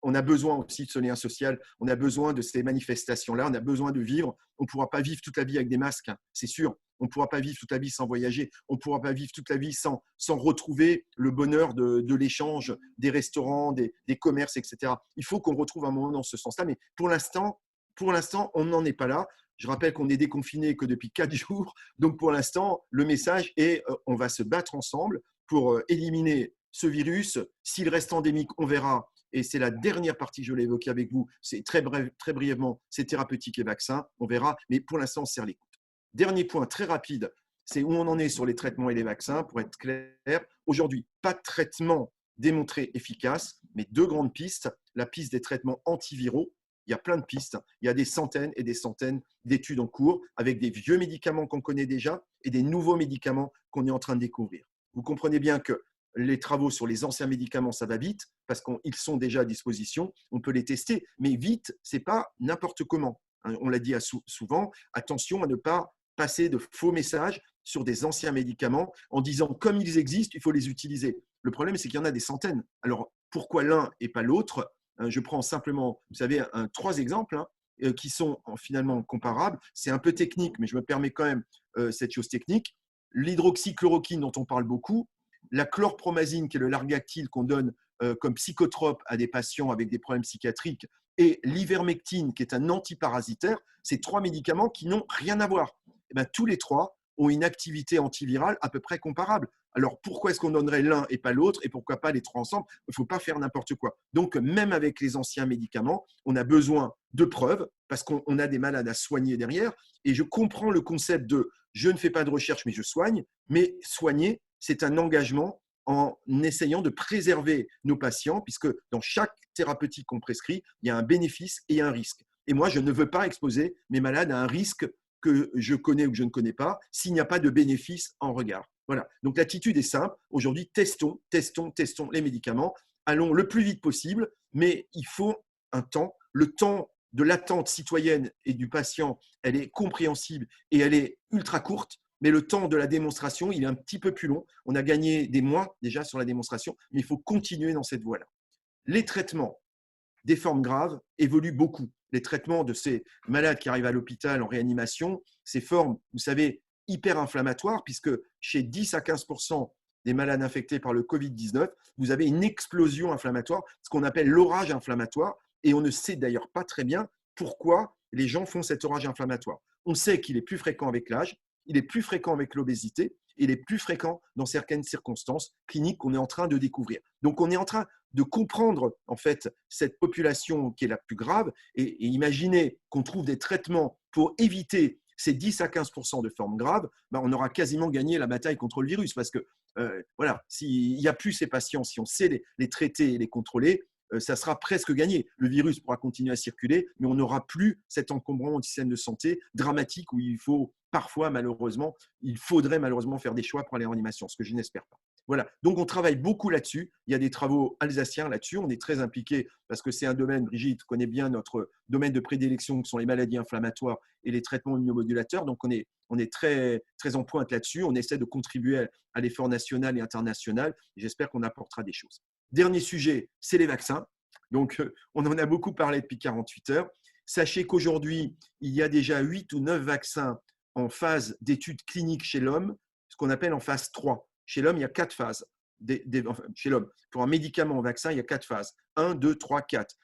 S2: on a besoin aussi de ce lien social, on a besoin de ces manifestations-là, on a besoin de vivre. On ne pourra pas vivre toute la vie avec des masques, c'est sûr. On ne pourra pas vivre toute la vie sans voyager. On ne pourra pas vivre toute la vie sans retrouver le bonheur de l'échange, des restaurants, des commerces, etc. Il faut qu'on retrouve un moment dans ce sens-là, mais pour l'instant, on n'en est pas là. Je rappelle qu'on est déconfiné que depuis 4 jours. Donc, pour l'instant, le message est on va se battre ensemble pour éliminer ce virus. S'il reste endémique, on verra. Et c'est la dernière partie, je l'ai évoqué avec vous, c'est très brièvement, c'est thérapeutique et vaccin, on verra. Mais pour l'instant, on serre les coudes. Dernier point très rapide, c'est où on en est sur les traitements et les vaccins, pour être clair. Aujourd'hui, pas de traitement démontré efficace, mais 2 grandes pistes. La piste des traitements antiviraux. Il y a plein de pistes. Il y a des centaines et des centaines d'études en cours avec des vieux médicaments qu'on connaît déjà et des nouveaux médicaments qu'on est en train de découvrir. Vous comprenez bien que les travaux sur les anciens médicaments, ça va vite parce qu'ils sont déjà à disposition. On peut les tester, mais vite, ce n'est pas n'importe comment. On l'a dit souvent, attention à ne pas passer de faux messages sur des anciens médicaments en disant comme ils existent, il faut les utiliser. Le problème, c'est qu'il y en a des centaines. Alors, pourquoi l'un et pas l'autre ? Je prends simplement, vous savez, 3 exemples qui sont finalement comparables. C'est un peu technique, mais je me permets quand même cette chose technique. L'hydroxychloroquine dont on parle beaucoup, la chlorpromazine qui est le largactyle qu'on donne comme psychotrope à des patients avec des problèmes psychiatriques, et l'ivermectine qui est un antiparasitaire, c'est 3 médicaments qui n'ont rien à voir. Et bien, tous les 3 ont une activité antivirale à peu près comparable. Alors, pourquoi est-ce qu'on donnerait l'un et pas l'autre, et pourquoi pas les 3 ensemble? Il ne faut pas faire n'importe quoi. Donc, même avec les anciens médicaments, on a besoin de preuves parce qu'on a des malades à soigner derrière. Et je comprends le concept de je ne fais pas de recherche, mais je soigne. Mais soigner, c'est un engagement en essayant de préserver nos patients, puisque dans chaque thérapeutique qu'on prescrit, il y a un bénéfice et un risque. Et moi, je ne veux pas exposer mes malades à un risque que je connais ou que je ne connais pas s'il n'y a pas de bénéfice en regard. Voilà. Donc, l'attitude est simple. Aujourd'hui, testons les médicaments. Allons le plus vite possible, mais il faut un temps. Le temps de l'attente citoyenne et du patient, elle est compréhensible et elle est ultra courte. mais le temps de la démonstration, il est un petit peu plus long. On a gagné des mois déjà sur la démonstration, mais il faut continuer dans cette voie-là. Les traitements des formes graves évoluent beaucoup. Les traitements de ces malades qui arrivent à l'hôpital en réanimation, ces formes, vous savez, hyper-inflammatoires, puisque chez 10 à 15% des malades infectés par le Covid-19, vous avez une explosion inflammatoire, ce qu'on appelle l'orage inflammatoire, et on ne sait d'ailleurs pas très bien pourquoi les gens font cet orage inflammatoire. On sait qu'il est plus fréquent avec l'âge, il est plus fréquent avec l'obésité, il est plus fréquent dans certaines circonstances cliniques qu'on est en train de découvrir. Donc, on est en train de comprendre en fait cette population qui est la plus grave et imaginer qu'on trouve des traitements pour éviter ces 10 à 15% de formes graves, ben on aura quasiment gagné la bataille contre le virus parce que voilà, s'il n'y a plus ces patients, si on sait les traiter et les contrôler, ça sera presque gagné. Le virus pourra continuer à circuler, mais on n'aura plus cet encombrement du système de santé dramatique où il faut parfois, malheureusement, il faudrait malheureusement faire des choix pour aller en animation, ce que je n'espère pas. Voilà, donc on travaille beaucoup là-dessus. Il y a des travaux alsaciens là-dessus. On est très impliqués parce que c'est un domaine, Brigitte connaît bien notre domaine de prédilection, qui sont les maladies inflammatoires et les traitements immunomodulateurs. Donc on est très, très en pointe là-dessus. On essaie de contribuer à l'effort national et international. J'espère qu'on apportera des choses. Dernier sujet, c'est les vaccins. Donc, on en a beaucoup parlé depuis 48 heures. Sachez qu'aujourd'hui, il y a déjà 8 ou 9 vaccins en phase d'études cliniques chez l'homme, ce qu'on appelle en phase 3. Chez l'homme, il y a 4 phases. Chez l'homme, pour un médicament en vaccin, il y a 4 phases. 1, 2, 3, 4.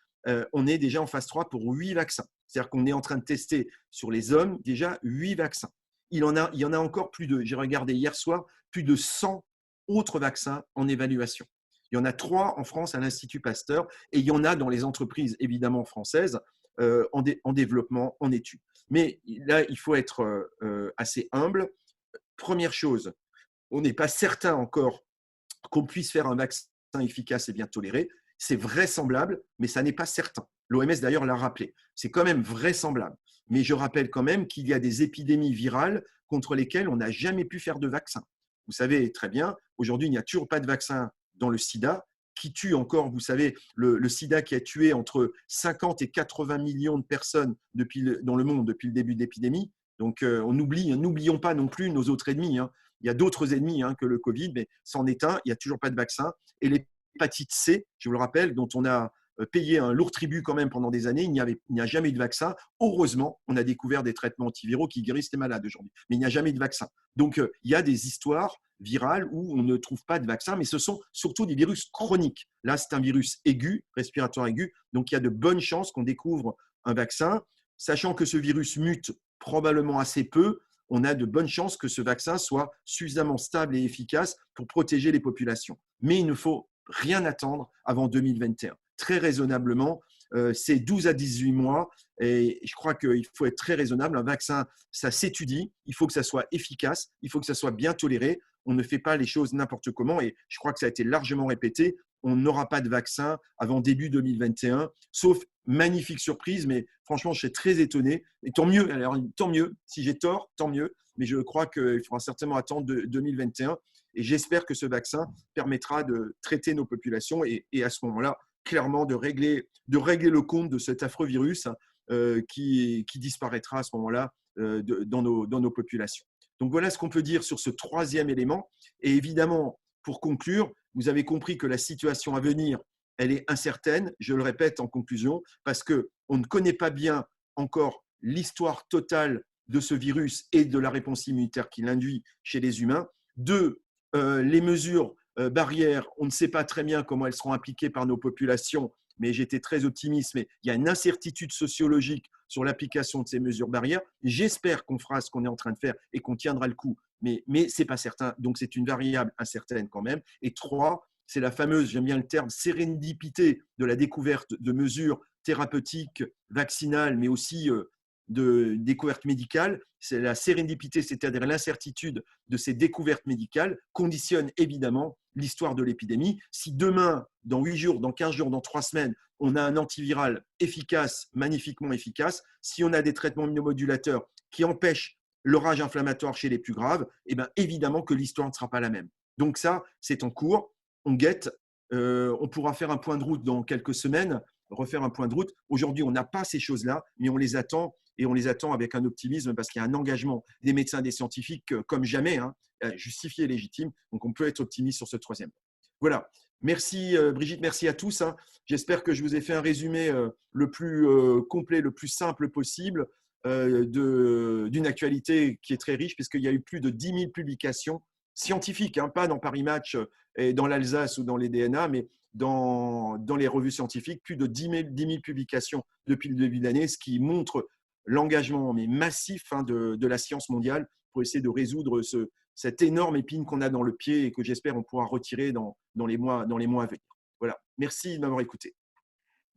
S2: On est déjà en phase 3 pour 8 vaccins. C'est-à-dire qu'on est en train de tester sur les hommes déjà 8 vaccins. Il y en a encore plus de, j'ai regardé hier soir, plus de 100 autres vaccins en évaluation. Il y en a 3 en France à l'Institut Pasteur et il y en a dans les entreprises évidemment françaises en développement, en études. Mais là, il faut être assez humble. Première chose, on n'est pas certain encore qu'on puisse faire un vaccin efficace et bien toléré. C'est vraisemblable, mais ça n'est pas certain. L'OMS d'ailleurs l'a rappelé. C'est quand même vraisemblable. Mais je rappelle quand même qu'il y a des épidémies virales contre lesquelles on n'a jamais pu faire de vaccin. Vous savez très bien, aujourd'hui, il n'y a toujours pas de vaccin dans le sida, qui tue encore, vous savez, le sida qui a tué entre 50 et 80 millions de personnes dans le monde depuis le début de l'épidémie. Donc, n'oublions pas non plus nos autres ennemis. Hein. Il y a d'autres ennemis que le Covid, mais c'en est un, il n'y a toujours pas de vaccin. Et l'hépatite C, je vous le rappelle, dont on a payé un lourd tribut quand même pendant des années, il n'y a jamais eu de vaccin. Heureusement, on a découvert des traitements antiviraux qui guérissent les malades aujourd'hui, mais il n'y a jamais eu de vaccin. Donc, il y a des histoires virales où on ne trouve pas de vaccin, mais ce sont surtout des virus chroniques. Là, c'est un virus aigu, respiratoire aigu, donc il y a de bonnes chances qu'on découvre un vaccin. Sachant que ce virus mute probablement assez peu, on a de bonnes chances que ce vaccin soit suffisamment stable et efficace pour protéger les populations. Mais il ne faut rien attendre avant 2021. Très raisonnablement, c'est 12 à 18 mois et je crois qu'il faut être très raisonnable. Un vaccin, ça s'étudie, il faut que ça soit efficace, il faut que ça soit bien toléré. On ne fait pas les choses n'importe comment et je crois que ça a été largement répété. On n'aura pas de vaccin avant début 2021, sauf magnifique surprise, mais franchement, je suis très étonné. Et tant mieux, alors, tant mieux. Si j'ai tort, tant mieux. Mais je crois qu'il faudra certainement attendre 2021. Et j'espère que ce vaccin permettra de traiter nos populations et à ce moment-là, clairement, de régler le compte de cet affreux virus qui disparaîtra à ce moment-là dans nos populations. Donc voilà ce qu'on peut dire sur ce troisième élément. Et évidemment, pour conclure, vous avez compris que la situation à venir, elle est incertaine, je le répète en conclusion, parce qu'on ne connaît pas bien encore l'histoire totale de ce virus et de la réponse immunitaire qu'il induit chez les humains. 2, les mesures barrières, on ne sait pas très bien comment elles seront appliquées par nos populations, mais j'étais très optimiste, mais il y a une incertitude sociologique sur l'application de ces mesures barrières. J'espère qu'on fera ce qu'on est en train de faire et qu'on tiendra le coup, mais ce n'est pas certain. Donc, c'est une variable incertaine quand même. Et 3, c'est la fameuse, j'aime bien le terme, sérendipité de la découverte de mesures thérapeutiques, vaccinales, mais aussi de découvertes médicales. C'est la sérendipité, c'est-à-dire l'incertitude de ces découvertes médicales, conditionne évidemment l'histoire de l'épidémie. Si demain, dans 8 jours, dans 15 jours, dans 3 semaines, on a un antiviral efficace, magnifiquement efficace, si on a des traitements immunomodulateurs qui empêchent l'orage inflammatoire chez les plus graves, eh bien, évidemment que l'histoire ne sera pas la même. Donc ça, c'est en cours. On guette. On pourra faire un point de route dans quelques semaines, refaire un point de route. Aujourd'hui, on n'a pas ces choses-là, mais on les attend et on les attend avec un optimisme parce qu'il y a un engagement des médecins, des scientifiques comme jamais, hein, justifié et légitime. Donc, on peut être optimiste sur ce troisième. Voilà. Merci Brigitte, merci à tous, hein. J'espère que je vous ai fait un résumé le plus complet, le plus simple possible d'une actualité qui est très riche, puisqu'il y a eu plus de 10 000 publications scientifiques, hein, pas dans Paris Match et dans l'Alsace ou dans les DNA, mais dans les revues scientifiques, plus de 10 000 publications depuis le début de l'année, ce qui montre l'engagement massif, hein, de la science mondiale pour essayer de résoudre cette énorme épine qu'on a dans le pied et que j'espère on pourra retirer dans les mois à venir. Voilà. Merci de m'avoir écouté.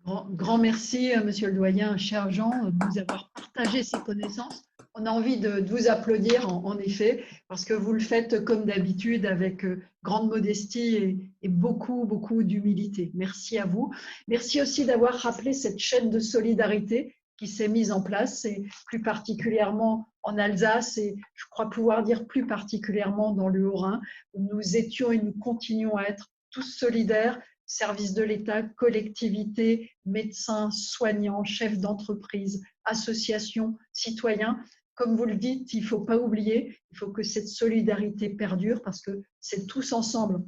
S1: Grand merci, monsieur le doyen, cher Jean, de nous avoir partagé ces connaissances. On a envie de vous applaudir, en effet, parce que vous le faites comme d'habitude avec grande modestie et beaucoup, beaucoup d'humilité. Merci à vous. Merci aussi d'avoir rappelé cette chaîne de solidarité qui s'est mise en place, et plus particulièrement en Alsace, et je crois pouvoir dire plus particulièrement dans le Haut-Rhin, où nous étions et nous continuons à être tous solidaires, services de l'État, collectivités, médecins, soignants, chefs d'entreprise, associations, citoyens. Comme vous le dites, il ne faut pas oublier, il faut que cette solidarité perdure parce que c'est tous ensemble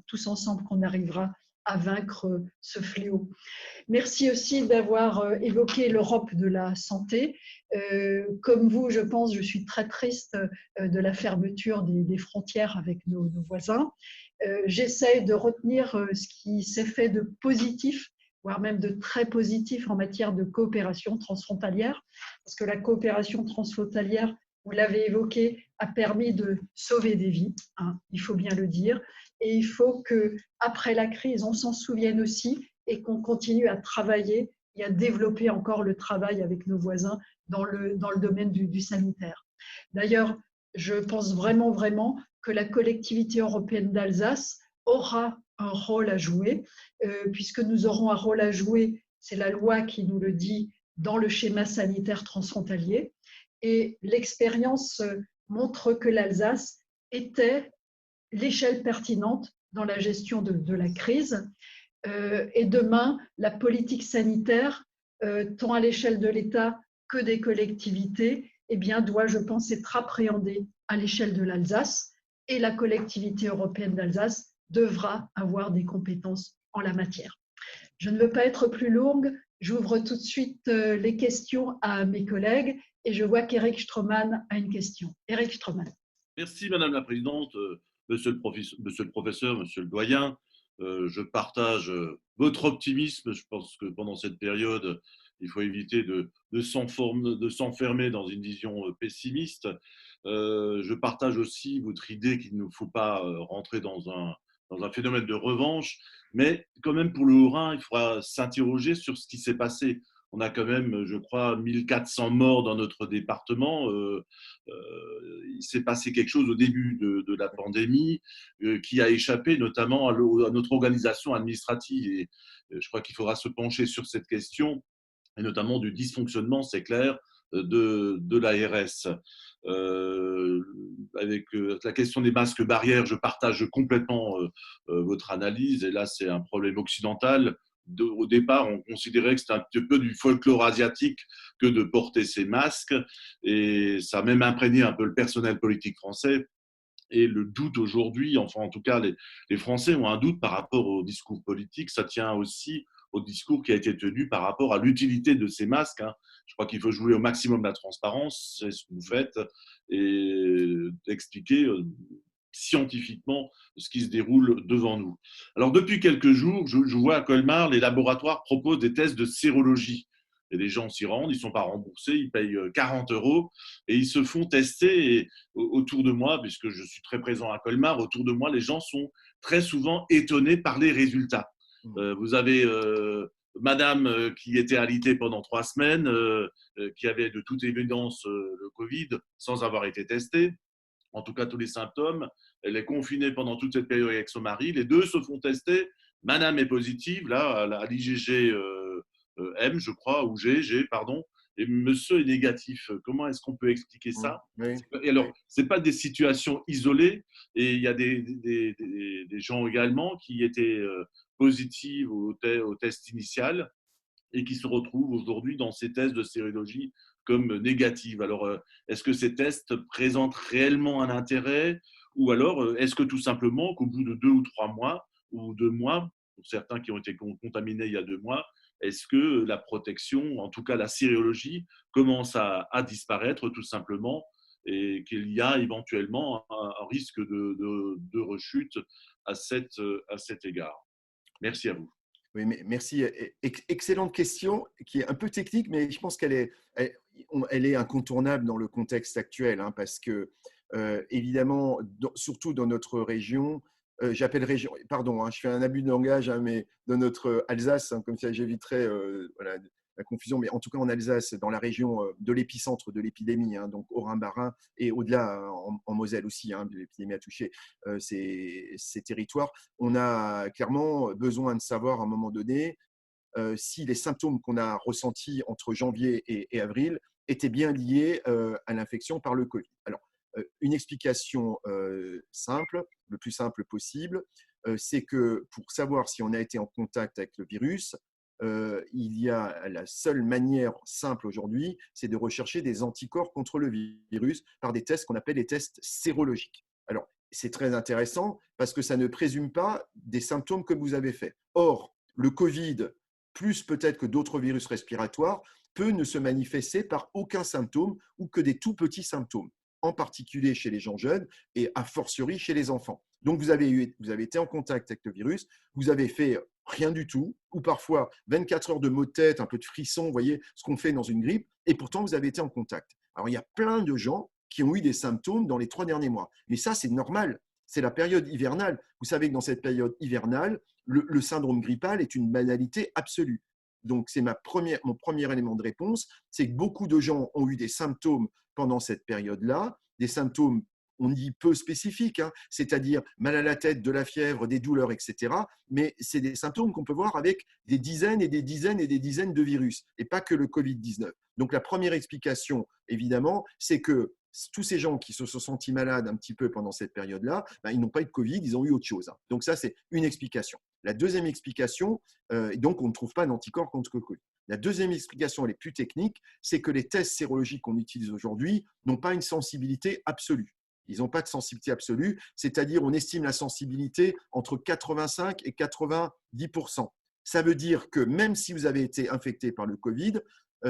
S1: qu'on arrivera à vaincre ce fléau. Merci aussi d'avoir évoqué l'Europe de la santé. Comme vous, je pense, je suis très triste de la fermeture des frontières avec nos voisins. J'essaie de retenir ce qui s'est fait de positif, voire même de très positif en matière de coopération transfrontalière, parce que la coopération transfrontalière, vous l'avez évoqué, a permis de sauver des vies, hein, il faut bien le dire, et il faut qu'après la crise, on s'en souvienne aussi et qu'on continue à travailler et à développer encore le travail avec nos voisins dans le domaine du sanitaire. D'ailleurs, je pense vraiment que la collectivité européenne d'Alsace aura un rôle à jouer, puisque nous aurons un rôle à jouer, c'est la loi qui nous le dit, dans le schéma sanitaire transfrontalier. Et l'expérience montre que l'Alsace était l'échelle pertinente dans la gestion de la crise. Et demain, la politique sanitaire, tant à l'échelle de l'État que des collectivités, eh bien, doit, je pense, être appréhendée à l'échelle de l'Alsace, et la collectivité européenne d'Alsace devra avoir des compétences en la matière. Je ne veux pas être plus longue, j'ouvre tout de suite les questions à mes collègues, et je vois qu'Éric Stroman a une question. Éric Stroman.
S3: Merci Madame la Présidente, monsieur le professeur, monsieur le doyen. Je partage votre optimisme. Je pense que pendant cette période, il faut éviter de s'enfermer dans une vision pessimiste. Je partage aussi votre idée qu'il ne faut pas rentrer dans un phénomène de revanche, mais quand même pour le Haut-Rhin, il faudra s'interroger sur ce qui s'est passé. On a quand même, je crois, 1400 morts dans notre département. Il s'est passé quelque chose au début de la pandémie qui a échappé notamment à notre organisation administrative. Et je crois qu'il faudra se pencher sur cette question, et notamment du dysfonctionnement, c'est clair, de l'ARS. Avec la question des masques barrières, je partage complètement votre analyse. Et là, c'est un problème occidental. Au départ, on considérait que c'était un petit peu du folklore asiatique que de porter ces masques. Et ça a même imprégné un peu le personnel politique français. Et le doute aujourd'hui, enfin en tout cas les Français ont un doute par rapport au discours politique. Ça tient aussi au discours qui a été tenu par rapport à l'utilité de ces masques, hein. Je crois qu'il faut jouer au maximum la transparence, c'est ce que vous faites, et expliquer scientifiquement ce qui se déroule devant nous. Alors depuis quelques jours, je vois à Colmar, les laboratoires proposent des tests de sérologie. Et les gens s'y rendent, ils ne sont pas remboursés, ils payent 40 € et ils se font tester. Et autour de moi, puisque je suis très présent à Colmar, autour de moi, les gens sont très souvent étonnés par les résultats. Vous avez madame qui était alitée pendant 3 semaines, qui avait de toute évidence le Covid sans avoir été testée, en tout cas tous les symptômes. Elle est confinée pendant toute cette période avec son mari. Les deux se font tester. Madame est positive, là, à l'IgG M, je crois, ou G, pardon, et monsieur est négatif. Comment est-ce qu'on peut expliquer ça?
S2: Oui.
S3: Et alors, ce n'est pas des situations isolées, et il y a des gens également qui étaient positifs au test initial et qui se retrouvent aujourd'hui dans ces tests de sérologie comme négatives. Alors, est-ce que ces tests présentent réellement un intérêt ou alors est-ce que tout simplement qu'au bout de 2 ou 3 mois ou 2 mois, pour certains qui ont été contaminés il y a 2 mois, est-ce que la protection, en tout cas la sérologie, commence à disparaître tout simplement et qu'il y a éventuellement un risque de rechute à cet égard? Merci à vous.
S2: Oui, merci. Excellente question qui est un peu technique, mais je pense elle est incontournable dans le contexte actuel, hein, parce que, évidemment, surtout dans notre région, j'appelle région, pardon, hein, je fais un abus de langage, hein, mais dans notre Alsace, hein, comme ça j'éviterai voilà, la confusion, mais en tout cas en Alsace, dans la région de l'épicentre de l'épidémie, hein, donc au Rhin-Bas-Rhin et au-delà, en Moselle aussi, hein, l'épidémie a touché ces territoires. On a clairement besoin de savoir à un moment donné si les symptômes qu'on a ressentis entre janvier et avril étaient bien liés à l'infection par le Covid. Alors, une explication simple, le plus simple possible, c'est que pour savoir si on a été en contact avec le virus, il y a la seule manière simple aujourd'hui, c'est de rechercher des anticorps contre le virus par des tests qu'on appelle les tests sérologiques. Alors, c'est très intéressant parce que ça ne présume pas des symptômes que vous avez faits. Or, le Covid, plus peut-être que d'autres virus respiratoires, peut ne se manifester par aucun symptôme ou que des tout petits symptômes, en particulier chez les gens jeunes et a fortiori chez les enfants. Donc, vous avez été en contact avec le virus, vous avez fait rien du tout, ou parfois 24 heures de maux de tête, un peu de frisson, vous voyez ce qu'on fait dans une grippe, et pourtant vous avez été en contact. Alors, il y a plein de gens qui ont eu des symptômes dans les 3 derniers mois. Mais ça, c'est normal. C'est la période hivernale. Vous savez que dans cette période hivernale, le syndrome grippal est une banalité absolue. Donc, c'est mon premier élément de réponse, c'est que beaucoup de gens ont eu des symptômes pendant cette période-là, des symptômes, on dit peu spécifiques, hein, c'est-à-dire mal à la tête, de la fièvre, des douleurs, etc. Mais c'est des symptômes qu'on peut voir avec des dizaines et des dizaines et des dizaines de virus, et pas que le Covid-19. Donc, la première explication, évidemment, c'est que tous ces gens qui se sont sentis malades un petit peu pendant cette période-là, ils n'ont pas eu de Covid, ils ont eu autre chose. Donc ça, c'est une explication. La deuxième explication, donc on ne trouve pas d'anticorps contre le Covid. La deuxième explication, elle est plus technique, c'est que les tests sérologiques qu'on utilise aujourd'hui n'ont pas une sensibilité absolue. Ils n'ont pas de sensibilité absolue, c'est-à-dire on estime la sensibilité entre 85 et 90%. Ça veut dire que même si vous avez été infecté par le Covid,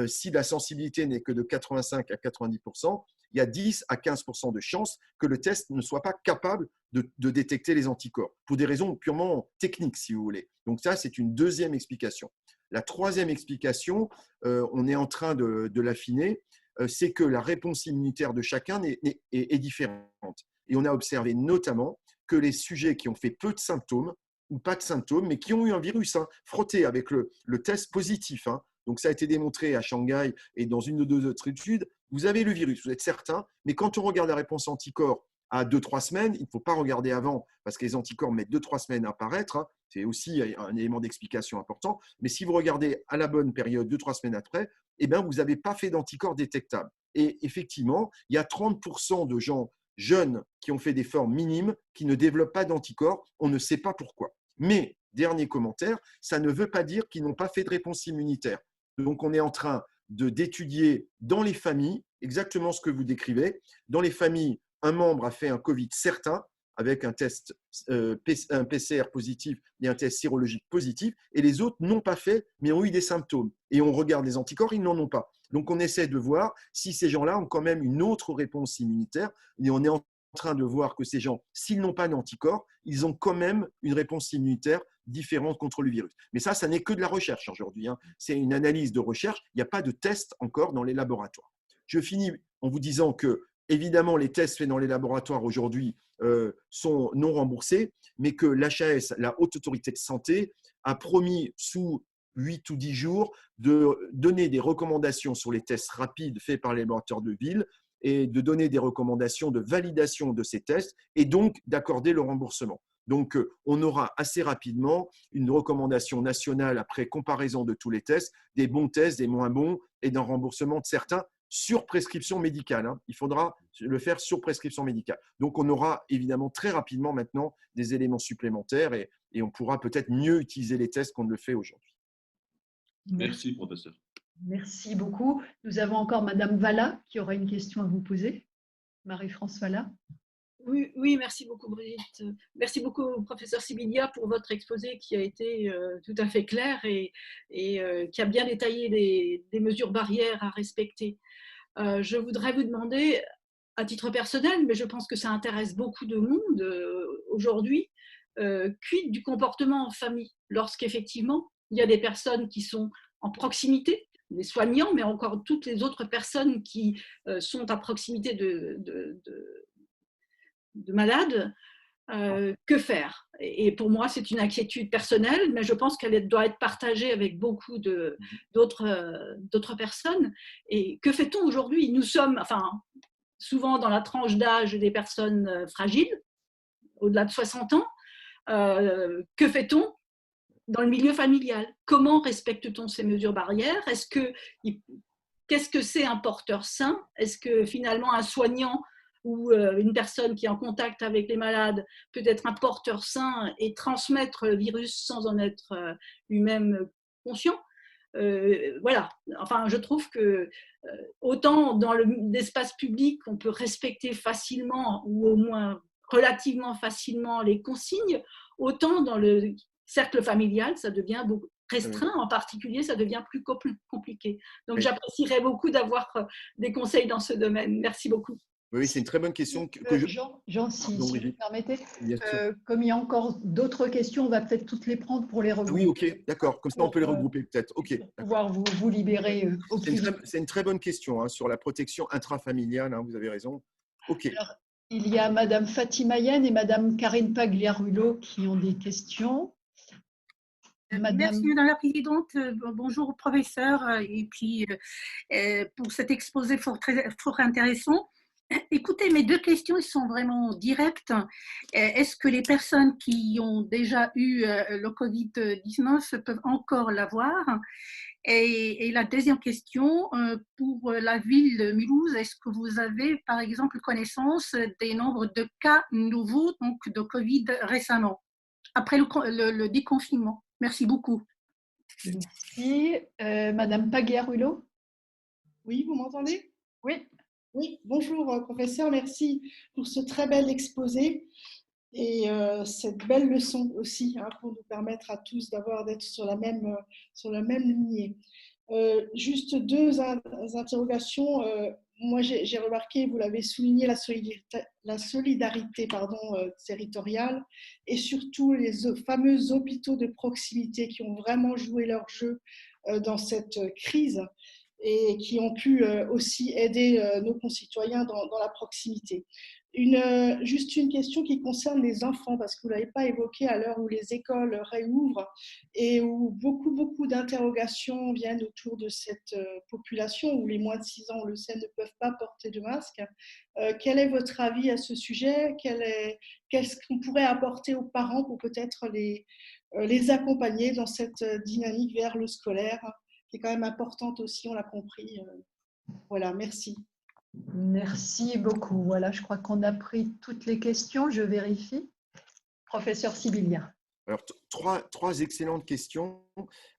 S2: si la sensibilité n'est que de 85 à 90%, il y a 10 à 15% de chances que le test ne soit pas capable de détecter les anticorps, pour des raisons purement techniques, si vous voulez. Donc ça, c'est une deuxième explication. La troisième explication, on est en train de l'affiner, c'est que la réponse immunitaire de chacun est différente. Et on a observé notamment que les sujets qui ont fait peu de symptômes, ou pas de symptômes, mais qui ont eu un virus, hein, frotté avec le test positif, hein, donc ça a été démontré à Shanghai et dans une ou deux autres études, vous avez le virus, vous êtes certain, mais quand on regarde la réponse anticorps à 2-3 semaines, il ne faut pas regarder avant, parce que les anticorps mettent 2-3 semaines à apparaître, hein, c'est aussi un élément d'explication important, mais si vous regardez à la bonne période, 2-3 semaines après, eh bien, vous n'avez pas fait d'anticorps détectables. Et effectivement, il y a 30% de gens jeunes qui ont fait des formes minimes, qui ne développent pas d'anticorps, on ne sait pas pourquoi. Mais, dernier commentaire, ça ne veut pas dire qu'ils n'ont pas fait de réponse immunitaire. Donc, on est en train d'étudier dans les familles exactement ce que vous décrivez. Dans les familles, un membre a fait un Covid certain avec un test, un PCR positif et un test sérologique positif, et les autres n'ont pas fait, mais ont eu des symptômes. Et on regarde les anticorps, ils n'en ont pas. Donc, on essaie de voir si ces gens-là ont quand même une autre réponse immunitaire, et on est en train de voir que ces gens, s'ils n'ont pas d'anticorps, ils ont quand même une réponse immunitaire différente contre le virus. Mais ça n'est que de la recherche aujourd'hui, hein. C'est une analyse de recherche. Il n'y a pas de test encore dans les laboratoires. Je finis en vous disant que, évidemment, les tests faits dans les laboratoires aujourd'hui sont non remboursés, mais que l'HAS, la Haute Autorité de Santé, a promis sous 8 ou 10 jours de donner des recommandations sur les tests rapides faits par les laboratoires de ville et de donner des recommandations de validation de ces tests et donc d'accorder le remboursement. Donc, on aura assez rapidement une recommandation nationale après comparaison de tous les tests, des bons tests, des moins bons et d'un remboursement de certains sur prescription médicale, hein. Il faudra le faire sur prescription médicale. Donc, on aura évidemment très rapidement maintenant des éléments supplémentaires et on pourra peut-être mieux utiliser les tests qu'on ne le fait aujourd'hui.
S3: Merci, professeur.
S1: Merci beaucoup. Nous avons encore Madame Valla qui aura une question à vous poser. Marie-France Valla.
S4: Oui, oui, merci beaucoup Brigitte. Merci beaucoup professeur Sibilia pour votre exposé qui a été tout à fait clair et qui a bien détaillé les mesures barrières à respecter. Je voudrais vous demander, à titre personnel, mais je pense que ça intéresse beaucoup de monde aujourd'hui, quid du comportement en famille lorsqu'effectivement il y a des personnes qui sont en proximité, des soignants, mais encore toutes les autres personnes qui sont à proximité de malades, que faire? Et pour moi, c'est une inquiétude personnelle, mais je pense qu'elle doit être partagée avec beaucoup d'autres personnes. Et que fait-on aujourd'hui? Nous sommes souvent dans la tranche d'âge des personnes fragiles, au-delà de 60 ans. Que fait-on dans le milieu familial? Comment respecte-t-on ces mesures barrières? Qu'est-ce que c'est un porteur sain? Est-ce que finalement un soignant ou une personne qui est en contact avec les malades peut être un porteur sain et transmettre le virus sans en être lui-même conscient? Voilà. Enfin, je trouve que autant dans l'espace public, on peut respecter facilement ou au moins relativement facilement les consignes, autant dans le cercle familial, ça devient beaucoup restreint, en particulier, ça devient plus compliqué. Donc,
S2: Oui.
S4: j'apprécierais beaucoup d'avoir des conseils dans ce domaine. Merci beaucoup.
S2: Oui, c'est une très bonne question.
S1: Jean, si vous permettez,
S2: Bien sûr.
S1: comme il y a encore d'autres questions, on va peut-être toutes les prendre pour les regrouper.
S2: Oui, ok, d'accord. Comme ça, on peut les regrouper peut-être. Ok.
S1: Pour pouvoir vous libérer au plus vite.
S2: C'est une très bonne question sur la protection intrafamiliale. Vous avez raison. Ok.
S1: Alors, il y a Madame Fatima Yen et Madame Karine Pagliarulo qui ont des questions.
S5: Merci Madame la Présidente, bonjour au professeur et puis pour cet exposé fort intéressant. Écoutez, mes deux questions sont vraiment directes. Est-ce que les personnes qui ont déjà eu le Covid-19 peuvent encore l'avoir? Et la deuxième question, pour la ville de Mulhouse, est-ce que vous avez par exemple connaissance des nombres de cas nouveaux donc de Covid récemment, après le déconfinement? Merci beaucoup.
S1: Merci. Madame Pagliarulo.
S6: Oui, vous m'entendez?
S1: Oui.
S6: Oui, bonjour professeur, merci pour ce très bel exposé et cette belle leçon aussi pour nous permettre à tous d'être sur la même lignée. Juste deux interrogations. Moi, j'ai remarqué, vous l'avez souligné, la solidarité territoriale et surtout les fameux hôpitaux de proximité qui ont vraiment joué leur jeu dans cette crise et qui ont pu aussi aider nos concitoyens dans la proximité. Juste une question qui concerne les enfants, parce que vous ne l'avez pas évoqué à l'heure où les écoles réouvrent et où beaucoup d'interrogations viennent autour de cette population où les moins de 6 ans, on le sait, ne peuvent pas porter de masque. Quel est votre avis à ce sujet? Qu'est-ce qu'on pourrait apporter aux parents pour peut-être les accompagner dans cette dynamique vers le scolaire, qui est quand même importante aussi, on l'a compris. Voilà, merci.
S1: Merci beaucoup. Voilà, je crois qu'on a pris toutes les questions. Je vérifie. Professeur Sibilia.
S2: Alors, trois excellentes questions.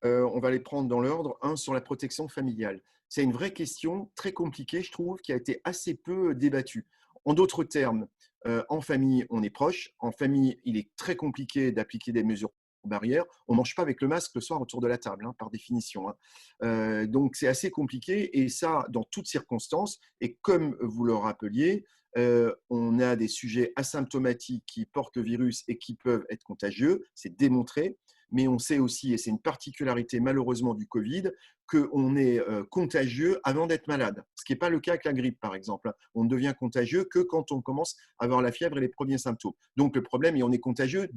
S2: On va les prendre dans l'ordre. Un, sur la protection familiale. C'est une vraie question très compliquée, je trouve, qui a été assez peu débattue. En d'autres termes, en famille, on est proche. En famille, il est très compliqué d'appliquer des mesures barrières. On ne mange pas avec le masque le soir autour de la table, par définition. Donc, c'est assez compliqué, et ça, dans toutes circonstances. Et comme vous le rappeliez, on a des sujets asymptomatiques qui portent le virus et qui peuvent être contagieux, c'est démontré. Mais on sait aussi, et c'est une particularité malheureusement du Covid, qu'on est contagieux avant d'être malade. Ce qui n'est pas le cas avec la grippe, par exemple. On ne devient contagieux que quand on commence à avoir la fièvre et les premiers symptômes. Donc, le problème, et on est contagieux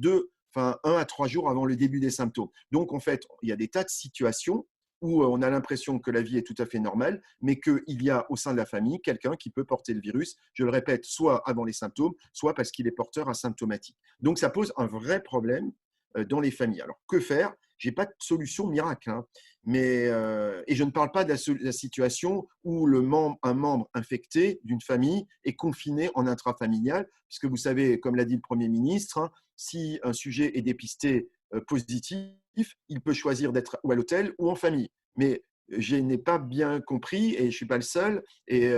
S2: 1 à 3 jours avant le début des symptômes. Donc, en fait, il y a des tas de situations où on a l'impression que la vie est tout à fait normale, mais qu'il y a au sein de la famille quelqu'un qui peut porter le virus, je le répète, soit avant les symptômes, soit parce qu'il est porteur asymptomatique. Donc, ça pose un vrai problème dans les familles. Alors, que faire? Je n'ai pas de solution miracle, et je ne parle pas de la situation où un membre infecté d'une famille est confiné en intrafamilial, puisque vous savez, comme l'a dit le Premier ministre, si un sujet est dépisté positif, il peut choisir d'être ou à l'hôtel ou en famille. Mais je n'ai pas bien compris, et je ne suis pas le seul, et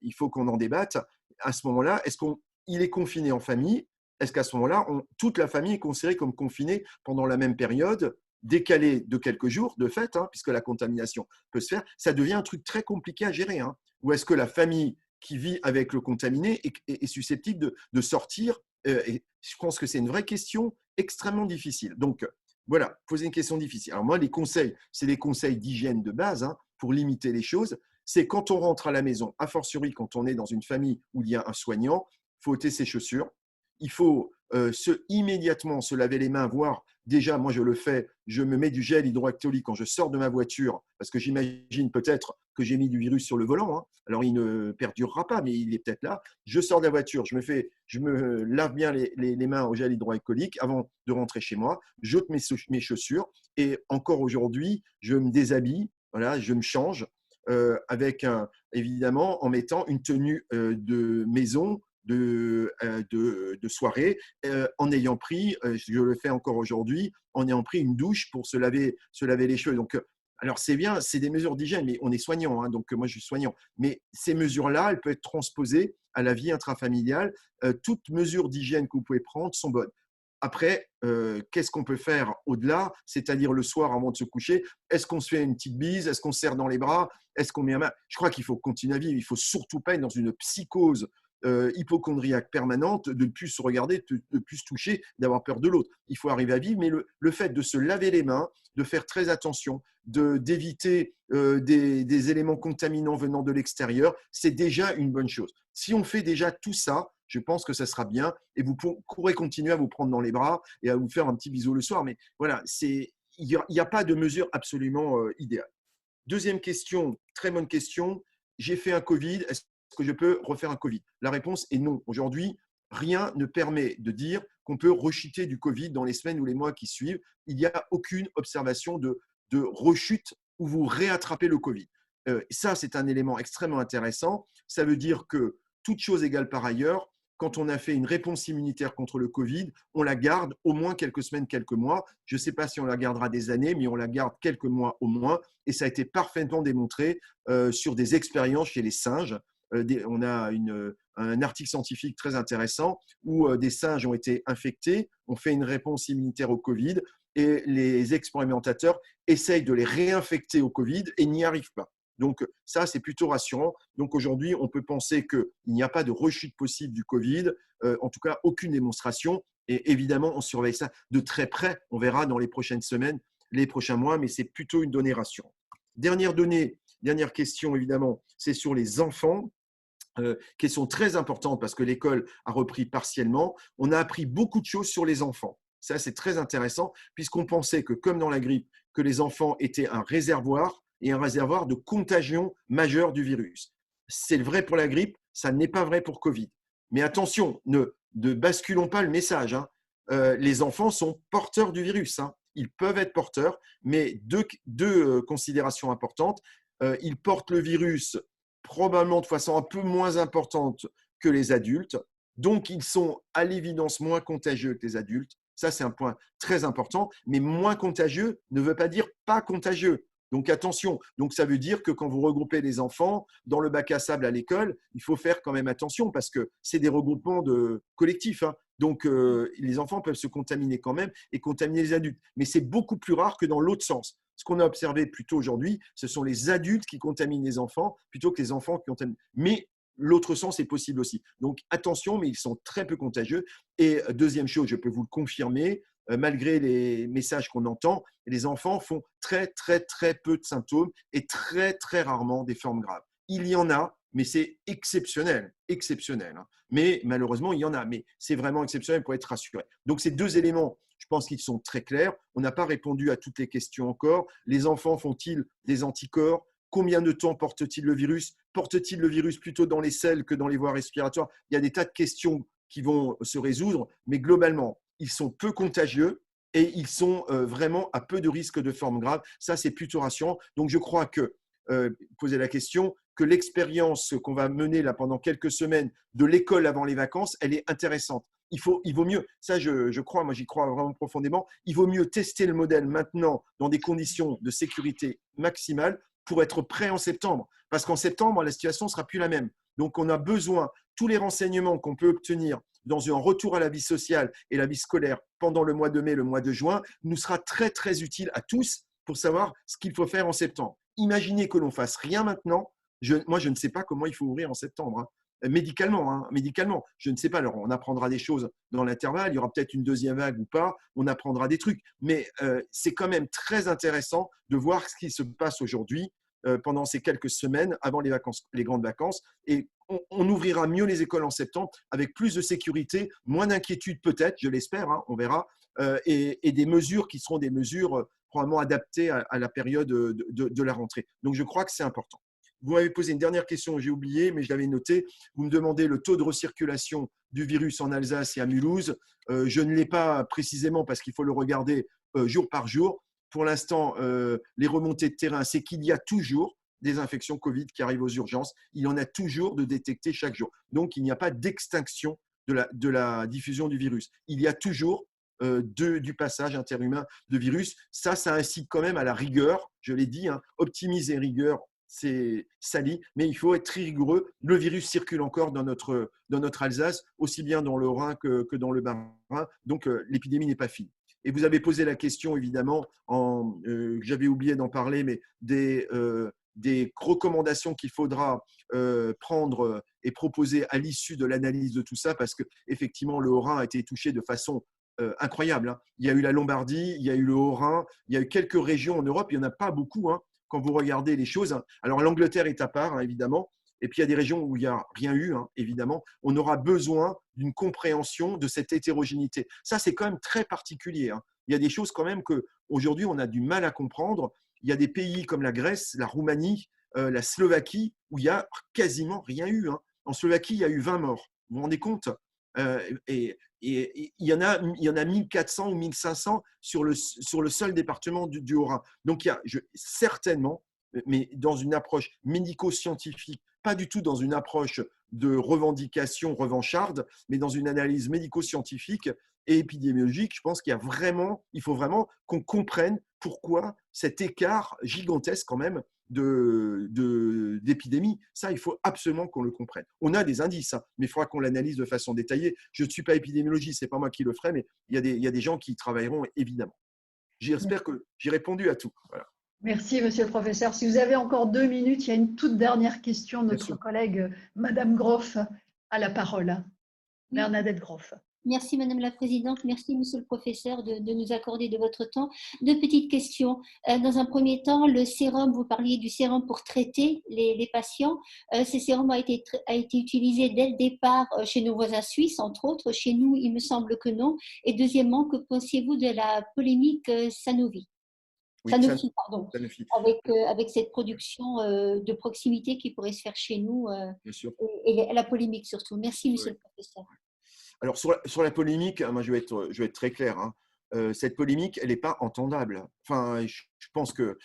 S2: il faut qu'on en débatte. À ce moment-là, est-ce qu'il est confiné en famille? Est-ce qu'à ce moment-là, toute la famille est considérée comme confinée pendant la même période, décalée de quelques jours, de fait, puisque la contamination peut se faire? Ça devient un truc très compliqué à gérer. Ou est-ce que la famille qui vit avec le contaminé est susceptible de sortir? Et je pense que c'est une vraie question extrêmement difficile. Donc, voilà, poser une question difficile. Alors moi, les conseils, c'est des conseils d'hygiène de base pour limiter les choses. C'est quand on rentre à la maison, a fortiori quand on est dans une famille où il y a un soignant, il faut ôter ses chaussures. Il faut immédiatement se laver les mains, voire déjà, moi je le fais, je me mets du gel hydroalcoolique quand je sors de ma voiture, parce que j'imagine peut-être que j'ai mis du virus sur le volant. Alors il ne perdurera pas, mais il est peut-être là. Je sors de la voiture, je me lave bien les mains au gel hydroalcoolique avant de rentrer chez moi, j'ôte mes chaussures, et encore aujourd'hui, je me déshabille, voilà, je me change, évidemment en mettant une tenue de maison, de soirée, en ayant pris, je le fais encore aujourd'hui, en ayant pris une douche pour se laver les cheveux. Donc, alors c'est bien, c'est des mesures d'hygiène, mais on est soignant, donc moi je suis soignant. Mais ces mesures-là, elles peuvent être transposées à la vie intrafamiliale. Toutes mesures d'hygiène que vous pouvez prendre sont bonnes. Après, qu'est-ce qu'on peut faire au-delà? C'est-à-dire le soir avant de se coucher, est-ce qu'on se fait une petite bise? Est-ce qu'on se serre dans les bras? Est-ce qu'on met un main? Je crois qu'il faut continuer à vivre. Il ne faut surtout pas être dans une psychose hypochondriaque permanente, de ne plus se regarder, de ne plus se toucher, d'avoir peur de l'autre. Il faut arriver à vivre, mais le fait de se laver les mains, de faire très attention, d'éviter des éléments contaminants venant de l'extérieur, c'est déjà une bonne chose. Si on fait déjà tout ça, je pense que ça sera bien, et vous pourrez continuer à vous prendre dans les bras et à vous faire un petit bisou le soir. Mais voilà, il n'y a pas de mesure absolument idéale. Deuxième question, très bonne question. J'ai fait un Covid, est-ce que je peux refaire un Covid? La réponse est non. Aujourd'hui, rien ne permet de dire qu'on peut rechuter du Covid dans les semaines ou les mois qui suivent. Il n'y a aucune observation de rechute où vous réattrapez le Covid. Ça, c'est un élément extrêmement intéressant. Ça veut dire que, toute chose égale par ailleurs, quand on a fait une réponse immunitaire contre le Covid, on la garde au moins quelques semaines, quelques mois. Je ne sais pas si on la gardera des années, mais on la garde quelques mois au moins. Et ça a été parfaitement démontré sur des expériences chez les singes. On a un article scientifique très intéressant où des singes ont été infectés, ont fait une réponse immunitaire au Covid, et les expérimentateurs essayent de les réinfecter au Covid et n'y arrivent pas. Donc ça, c'est plutôt rassurant. Donc aujourd'hui, on peut penser qu'il n'y a pas de rechute possible du Covid, en tout cas aucune démonstration. Et évidemment, on surveille ça de très près. On verra dans les prochaines semaines, les prochains mois, mais c'est plutôt une donnée rassurante. Dernière question, évidemment, c'est sur les enfants. Question très importante parce que l'école a repris partiellement. On a appris beaucoup de choses sur les enfants. Ça, c'est très intéressant puisqu'on pensait que, comme dans la grippe, que les enfants étaient un réservoir et un réservoir de contagion majeure du virus. C'est vrai pour la grippe, ça n'est pas vrai pour Covid. Mais attention, ne basculons pas le message. Les enfants sont porteurs du virus. Ils peuvent être porteurs, mais deux considérations importantes. Ils portent le virus probablement de façon un peu moins importante que les adultes. Donc, ils sont à l'évidence moins contagieux que les adultes. Ça, c'est un point très important. Mais moins contagieux ne veut pas dire pas contagieux. Donc, attention. Donc, ça veut dire que quand vous regroupez les enfants dans le bac à sable à l'école, il faut faire quand même attention parce que c'est des regroupements collectifs. Donc, les enfants peuvent se contaminer quand même et contaminer les adultes. Mais c'est beaucoup plus rare que dans l'autre sens. Ce qu'on a observé plutôt aujourd'hui, ce sont les adultes qui contaminent les enfants plutôt que les enfants qui contaminent. Mais l'autre sens est possible aussi. Donc, attention, mais ils sont très peu contagieux. Et deuxième chose, je peux vous le confirmer, malgré les messages qu'on entend, les enfants font très, très, très peu de symptômes et très, très rarement des formes graves. Il y en a, mais c'est exceptionnel. Mais malheureusement, il y en a, mais c'est vraiment exceptionnel pour être rassuré. Donc, ces deux éléments, je pense qu'ils sont très clairs. On n'a pas répondu à toutes les questions encore. Les enfants font-ils des anticorps? Combien de temps portent-ils le virus? Portent-ils le virus plutôt dans les selles que dans les voies respiratoires? Il y a des tas de questions qui vont se résoudre, mais globalement, ils sont peu contagieux et ils sont vraiment à peu de risque de forme grave. Ça, c'est plutôt rassurant. Donc, je crois que, poser la question, que l'expérience qu'on va mener là pendant quelques semaines de l'école avant les vacances, elle est intéressante. il vaut mieux, ça je crois, moi j'y crois vraiment profondément, il vaut mieux tester le modèle maintenant dans des conditions de sécurité maximale pour être prêt en septembre. Parce qu'en septembre, la situation ne sera plus la même. Donc on a besoin, tous les renseignements qu'on peut obtenir dans un retour à la vie sociale et la vie scolaire pendant le mois de mai, le mois de juin, nous sera très très utile à tous pour savoir ce qu'il faut faire en septembre. Imaginez que l'on fasse rien maintenant. Moi, je ne sais pas comment il faut ouvrir en septembre. Médicalement, je ne sais pas. Alors, on apprendra des choses dans l'intervalle. Il y aura peut-être une deuxième vague ou pas. On apprendra des trucs. Mais c'est quand même très intéressant de voir ce qui se passe aujourd'hui pendant ces quelques semaines avant les grandes vacances. Et on ouvrira mieux les écoles en septembre avec plus de sécurité, moins d'inquiétude peut-être, je l'espère, on verra, et des mesures qui seront des mesures probablement adaptées à la période de la rentrée. Donc, je crois que c'est important. Vous m'avez posé une dernière question, j'ai oublié, mais je l'avais noté. Vous me demandez le taux de recirculation du virus en Alsace et à Mulhouse. Je ne l'ai pas précisément parce qu'il faut le regarder jour par jour. Pour l'instant, les remontées de terrain, c'est qu'il y a toujours des infections Covid qui arrivent aux urgences. Il y en a toujours de détectées chaque jour. Donc, il n'y a pas d'extinction de la diffusion du virus. Il y a toujours du passage interhumain de virus. Ça incite quand même à la rigueur. Je l'ai dit, optimiser rigueur, c'est sali, mais il faut être très rigoureux. Le virus circule encore dans notre Alsace, aussi bien dans le Rhin que dans le Bas-Rhin. Donc, l'épidémie n'est pas finie. Et vous avez posé la question, évidemment, j'avais oublié d'en parler, mais des recommandations qu'il faudra prendre et proposer à l'issue de l'analyse de tout ça, parce qu'effectivement, le Haut-Rhin a été touché de façon incroyable. Il y a eu la Lombardie, il y a eu le Haut-Rhin, il y a eu quelques régions en Europe, il n'y en a pas beaucoup, quand vous regardez les choses. Alors, l'Angleterre est à part, évidemment, et puis il y a des régions où il n'y a rien eu, évidemment. On aura besoin d'une compréhension de cette hétérogénéité. Ça, c'est quand même très particulier. Il y a des choses quand même qu'aujourd'hui, on a du mal à comprendre. Il y a des pays comme la Grèce, la Roumanie, la Slovaquie, où il n'y a quasiment rien eu. En Slovaquie, il y a eu 20 morts. Vous vous rendez compte ? Et il y en a 1400 ou 1500 sur le seul département du Haut-Rhin. Donc, il y a certainement, mais dans une approche médico-scientifique, pas du tout dans une approche de revendication revancharde, mais dans une analyse médico-scientifique et épidémiologique, je pense qu'il faut vraiment qu'on comprenne pourquoi cet écart gigantesque quand même d'épidémie. Ça, il faut absolument qu'on le comprenne. On a des indices, mais il faudra qu'on l'analyse de façon détaillée. Je ne suis pas épidémiologiste, ce n'est pas moi qui le ferai, mais il y a des gens qui y travailleront, évidemment. J'espère que j'ai répondu à tout. Voilà.
S1: Merci, monsieur le professeur. Si vous avez encore 2 minutes, il y a une toute dernière question. Notre collègue, Madame Groff, a la parole. Bernadette Groff.
S7: Merci Madame la Présidente, merci Monsieur le Professeur de nous accorder de votre temps. 2 petites questions. Dans un premier temps, le sérum, vous parliez du sérum pour traiter les patients. Ce sérum a été utilisé dès le départ chez nos voisins suisses, entre autres. Chez nous, il me semble que non. Et deuxièmement, que pensez-vous de la polémique Sanofi?
S2: Oui,
S7: Sanofi, pardon,
S2: Sanofi.
S7: avec cette production de proximité qui pourrait se faire chez nous
S2: Bien sûr.
S7: et la polémique surtout. Merci Monsieur le Professeur.
S2: Alors, sur la polémique, moi, je vais être très clair. Cette polémique, elle n'est pas entendable. Enfin, je pense que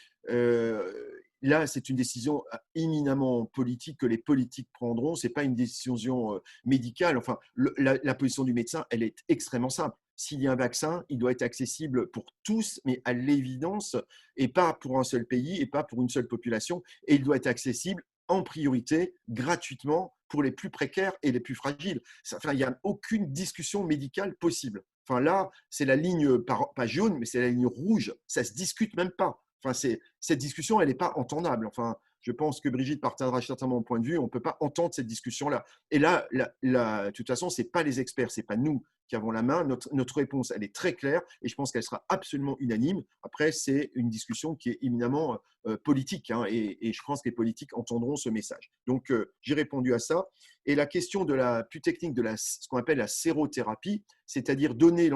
S2: là, c'est une décision éminemment politique que les politiques prendront. Ce n'est pas une décision médicale. Enfin, la position du médecin, elle est extrêmement simple. S'il y a un vaccin, il doit être accessible pour tous, mais à l'évidence, et pas pour un seul pays, et pas pour une seule population. Et il doit être accessible en priorité, gratuitement, pour les plus précaires et les plus fragiles. Enfin, il n'y a aucune discussion médicale possible. Enfin, là, c'est la ligne, pas jaune, mais c'est la ligne rouge. Ça ne se discute même pas. Enfin, cette discussion, elle n'est pas entendable. Enfin, je pense que Brigitte partagera certainement mon point de vue. On ne peut pas entendre cette discussion-là. Et là, de toute façon, ce n'est pas les experts, ce n'est pas nous qui avons la main. Notre réponse, elle est très claire et je pense qu'elle sera absolument unanime. Après, c'est une discussion qui est éminemment politique et je pense que les politiques entendront ce message. Donc, j'ai répondu à ça. Et la question de la plus technique de ce qu'on appelle la sérothérapie, c'est-à-dire donner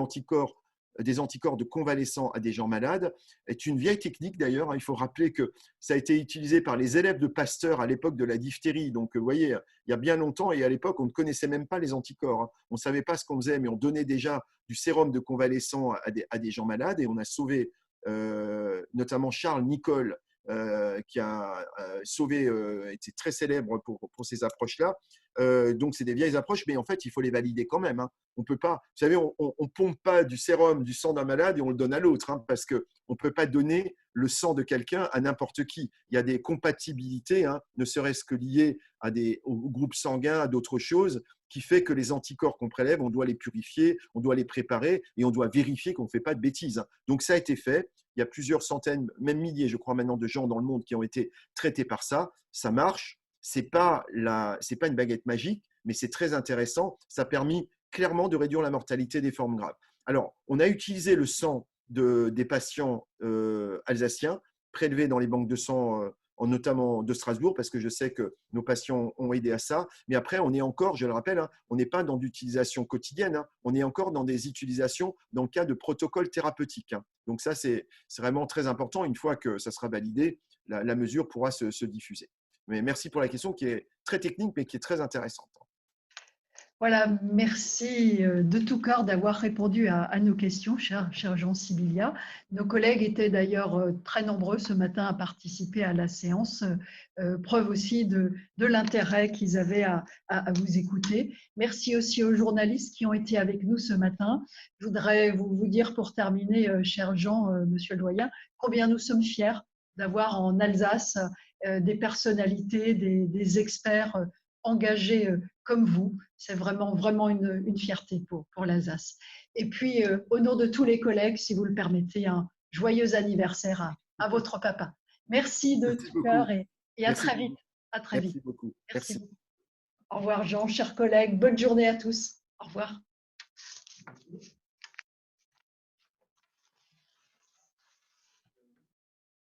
S2: des anticorps de convalescents à des gens malades, est une vieille technique d'ailleurs. Il faut rappeler que ça a été utilisé par les élèves de Pasteur à l'époque de la diphtérie. Donc, vous voyez, il y a bien longtemps et à l'époque, on ne connaissait même pas les anticorps. On ne savait pas ce qu'on faisait, mais on donnait déjà du sérum de convalescents à des gens malades et on a sauvé notamment Charles Nicolle, qui a sauvé, était très célèbre pour ces approches-là. Donc, c'est des vieilles approches, mais en fait, il faut les valider quand même. Hein. On peut pas, vous savez, on ne pompe pas du sérum du sang d'un malade et on le donne à l'autre, hein, parce qu'on ne peut pas donner le sang de quelqu'un à n'importe qui. Il y a des compatibilités, hein, ne serait-ce que liées au groupe sanguin, à d'autres choses, qui fait que les anticorps qu'on prélève, on doit les purifier, on doit les préparer et on doit vérifier qu'on ne fait pas de bêtises. Hein. Donc, ça a été fait. Il y a plusieurs centaines, même milliers, je crois maintenant, de gens dans le monde qui ont été traités par ça. Ça marche. C'est pas une baguette magique, mais c'est très intéressant. Ça a permis clairement de réduire la mortalité des formes graves. Alors, on a utilisé le sang des patients alsaciens prélevés dans les banques de sang, notamment de Strasbourg, parce que je sais que nos patients ont aidé à ça. Mais après, on est encore, je le rappelle, hein, on n'est pas dans l'utilisation quotidienne, hein, on est encore dans des utilisations dans le cas de protocoles thérapeutiques. Hein. Donc ça, c'est vraiment très important. Une fois que ça sera validé, la mesure pourra se diffuser. Mais merci pour la question qui est très technique, mais qui est très intéressante.
S1: Voilà, merci de tout cœur d'avoir répondu à nos questions, cher Jean Sibilia. Nos collègues étaient d'ailleurs très nombreux ce matin à participer à la séance, preuve aussi de l'intérêt qu'ils avaient à vous écouter. Merci aussi aux journalistes qui ont été avec nous ce matin. Je voudrais vous dire pour terminer, cher Jean, monsieur le doyen, combien nous sommes fiers d'avoir en Alsace des personnalités, des experts engagés comme vous. C'est vraiment une fierté pour l'Alsace. Et puis, au nom de tous les collègues, si vous le permettez, un joyeux anniversaire à votre papa. merci de tout cœur et à très vite. À très vite.
S2: Merci beaucoup.
S1: Merci beaucoup. Au revoir Jean, chers collègues. Bonne journée à tous. Au revoir.